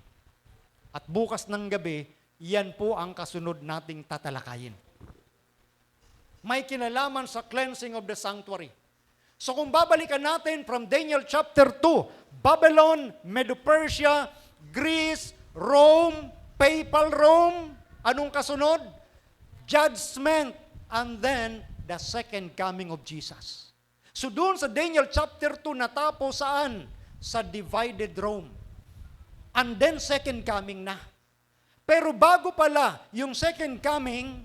At bukas ng gabi, yan po ang kasunod nating tatalakayin. May kinalaman sa cleansing of the sanctuary. So kung babalikan natin from Daniel chapter 2, Babylon, Medo-Persia, Greece, Rome, Papal Rome, anong kasunod? Judgment, and then the second coming of Jesus. So doon sa Daniel chapter 2 natapos saan? Sa divided Rome. And then second coming na. Pero bago pala yung second coming,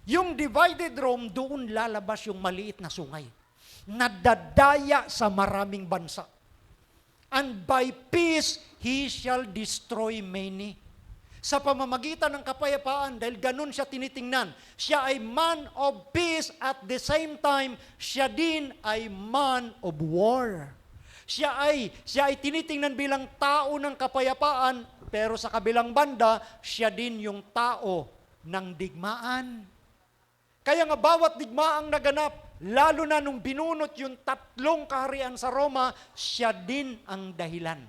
yung divided Rome, doon lalabas yung maliit na sungay. Nadadaya sa maraming bansa. And by peace, he shall destroy many. Sa pamamagitan ng kapayapaan, dahil ganun siya tinitingnan, siya ay man of peace, at the same time, siya din ay man of war. Siya ay tinitingnan bilang tao ng kapayapaan, pero sa kabilang banda, siya din yung tao ng digmaan. Kaya nga bawat digmaang naganap, lalo na nung binunot yung 3 kaharian sa Roma, siya din ang dahilan.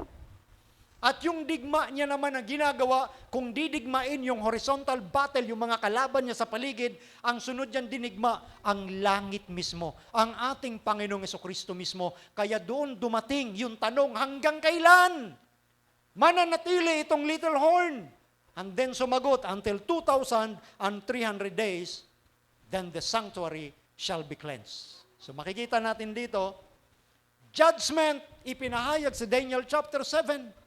At yung digma niya naman na ginagawa, kung didigmain yung horizontal battle, yung mga kalaban niya sa paligid, ang sunod niyan dinigma, ang langit mismo, ang ating Panginoong Jesucristo mismo. Kaya doon dumating yung tanong, hanggang kailan mananatili itong little horn? And then sumagot, until 2,300 days, then the sanctuary shall be cleansed. So makikita natin dito, judgment, ipinahayag sa Daniel chapter 7.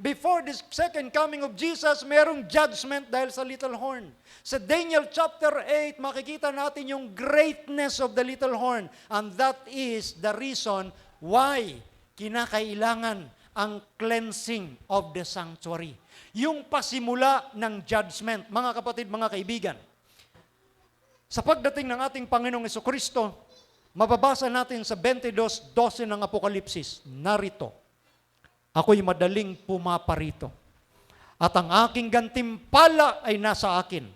Before this second coming of Jesus, merong judgment dahil sa little horn. Sa Daniel chapter 8, makikita natin yung greatness of the little horn. And that is the reason why kinakailangan ang cleansing of the sanctuary. Yung pasimula ng judgment. Mga kapatid, mga kaibigan, sa pagdating ng ating Panginoong Jesucristo, mababasa natin sa 22:12 ng Apokalipsis, narito, ako'y madaling pumaparito, at ang aking gantimpala ay nasa akin,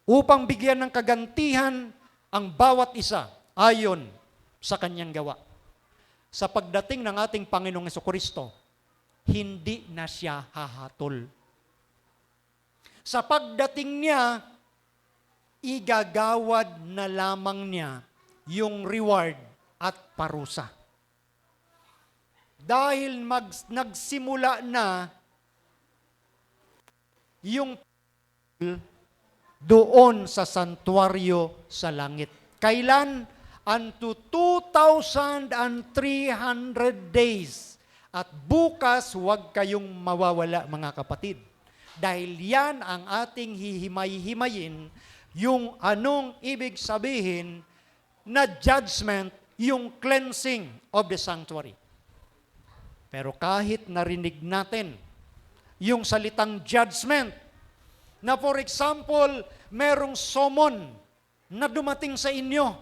upang bigyan ng kagantihan ang bawat isa ayon sa kanyang gawa. Sa pagdating ng ating Panginoong Jesucristo, hindi na siya hahatol. Sa pagdating niya, igagawad na lamang niya yung reward at parusa. Dahil nagsimula na yung doon sa santuario sa langit. Kailan? Unto 2,300 days. At bukas, huwag kayong mawawala, mga kapatid. Dahil yan ang ating hihimay-himayin, yung anong ibig sabihin na judgment, yung cleansing of the sanctuary. Pero kahit narinig natin yung salitang judgment, na for example, merong summon na dumating sa inyo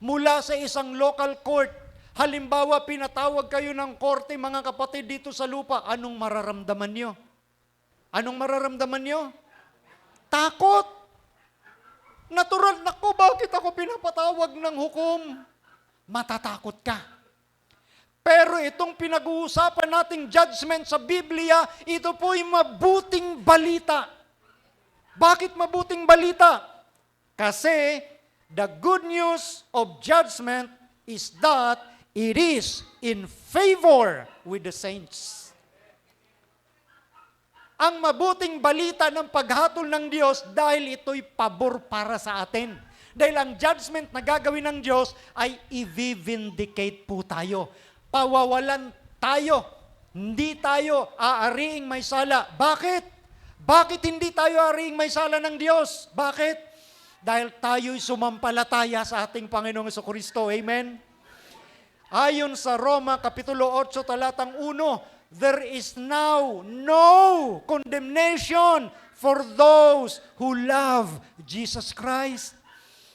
mula sa isang local court. Halimbawa, pinatawag kayo ng korte, mga kapatid, dito sa lupa. Anong mararamdaman nyo? Anong mararamdaman nyo? Takot. Natural, naku, bakit ako pinapatawag ng hukom? Matatakot ka. Pero itong pinag-uusapan nating judgment sa Biblia, ito po'y mabuting balita. Bakit mabuting balita? Kasi the good news of judgment is that it is in favor with the saints. Ang mabuting balita ng paghatol ng Diyos dahil ito'y pabor para sa atin. Dahil ang judgment na gagawin ng Diyos ay i-vindicate po tayo. Pawawalan tayo. Hindi tayo aariing may sala. Bakit? Bakit hindi tayo aariing may sala ng Diyos? Bakit? Dahil tayo'y sumampalataya sa ating Panginoong Jesucristo. Amen? Ayon sa Roma Kapitulo 8, talatang 1, there is now no condemnation for those who love Jesus Christ.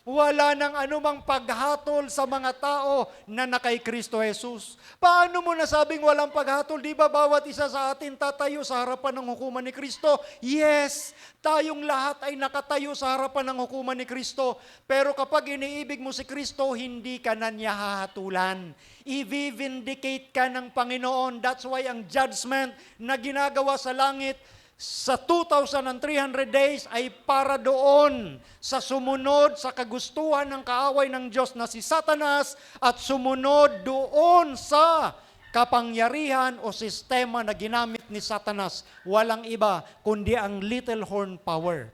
Wala nang anumang paghatol sa mga tao na nakay Kristo Jesus. Paano mo nasabing walang paghatol? Di ba bawat isa sa atin tatayo sa harapan ng hukuman ni Kristo? Yes, tayong lahat ay nakatayo sa harapan ng hukuman ni Kristo. Pero kapag iniibig mo si Kristo, hindi ka na niya hahatulan. I-vindicate ka ng Panginoon. That's why ang judgment na ginagawa sa langit sa 2,300 days ay para doon sa sumunod sa kagustuhan ng kaaway ng Diyos na si Satanas at sumunod doon sa kapangyarihan o sistema na ginamit ni Satanas. Walang iba kundi ang little horn power.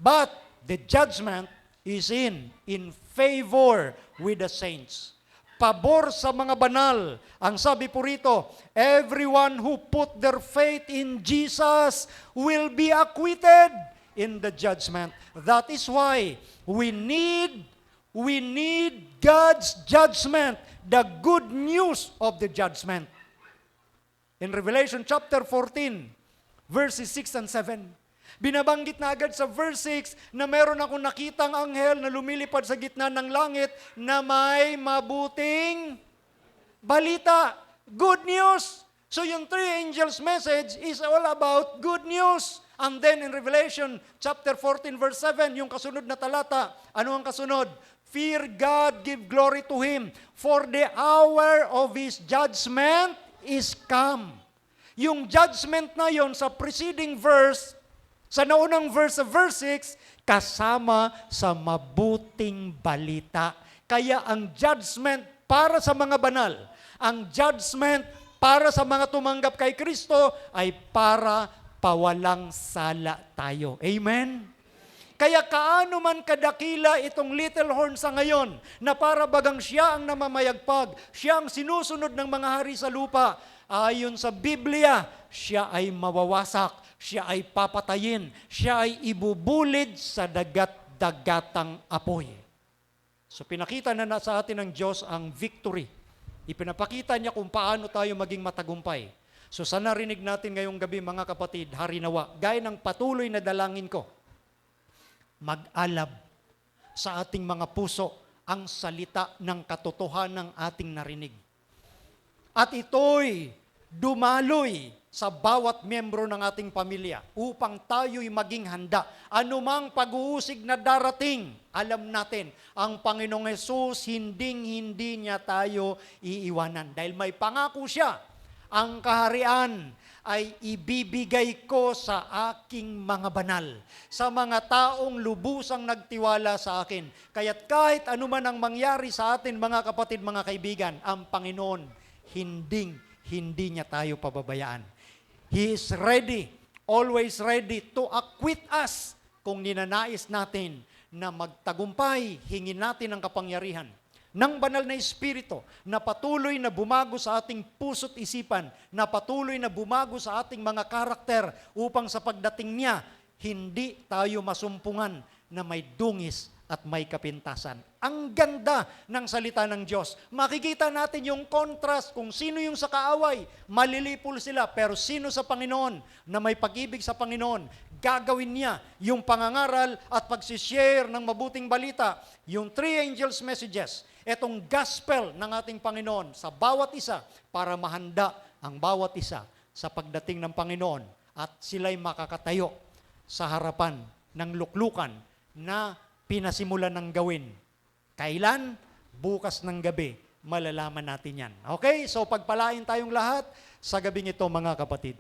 But the judgment is in favor with the saints. Pabor sa mga banal. Ang sabi po rito, everyone who put their faith in Jesus will be acquitted in the judgment. That is why we need God's judgment, the good news of the judgment. In Revelation chapter 14, verses 6 and 7, binabanggit na agad sa verse 6 na meron akong nakitang anghel na lumilipad sa gitna ng langit na may mabuting balita. Good news. So yung three angels' message is all about good news. And then in Revelation chapter 14 verse 7, yung kasunod na talata, ano ang kasunod? Fear God, give glory to Him, for the hour of His judgment is come. Yung judgment na yon sa preceding verse, sa naunang verse sa verse 6, kasama sa mabuting balita. Kaya ang judgment para sa mga banal, ang judgment para sa mga tumanggap kay Kristo ay para pawalang sala tayo. Amen? Kaya kaano man kadakila itong little horn sa ngayon, na para bagang siya ang namamayagpag, siya ang sinusunod ng mga hari sa lupa, ayon sa Biblia, siya ay mawawasak, siya ay papatayin, siya ay ibubulid sa dagat-dagatang apoy. So pinakita na sa atin ng Diyos ang victory. Ipinapakita niya kung paano tayo maging matagumpay. So sa narinig natin ngayong gabi mga kapatid, harinawa, gaya ng patuloy na dalangin ko, mag-alab sa ating mga puso ang salita ng katotohanan ng ating narinig. At ito'y dumaloy sa bawat miyembro ng ating pamilya upang tayo'y maging handa. Anumang pag-uusig na darating, alam natin, ang Panginoong Hesus hinding-hindi niya tayo iiwanan. Dahil may pangako siya, ang kaharian ay ibibigay ko sa aking mga banal, sa mga taong lubusang nagtiwala sa akin. Kaya't kahit anuman ang mangyari sa atin, mga kapatid, mga kaibigan, ang Panginoon, hindi niya tayo pababayaan. He is ready, always ready to acquit us kung ninanais natin na magtagumpay, hingin natin ang kapangyarihan ng banal na Espiritu na patuloy na bumago sa ating puso't isipan, na patuloy na bumago sa ating mga karakter upang sa pagdating niya, hindi tayo masumpungan na may dungis at may kapintasan. Ang ganda ng salita ng Diyos. Makikita natin yung contrast kung sino yung sa kaaway, malilipol sila, pero sino sa Panginoon na may pag-ibig sa Panginoon, gagawin niya yung pangangaral at pagsishare ng mabuting balita, yung three angels messages, etong gospel ng ating Panginoon sa bawat isa para mahanda ang bawat isa sa pagdating ng Panginoon at sila'y makakatayo sa harapan ng luklukan na pinasimulan ng gawin. Kailan? Bukas ng gabi. Malalaman natin yan. Okay? So pagpalain tayong lahat sa gabing ito, mga kapatid.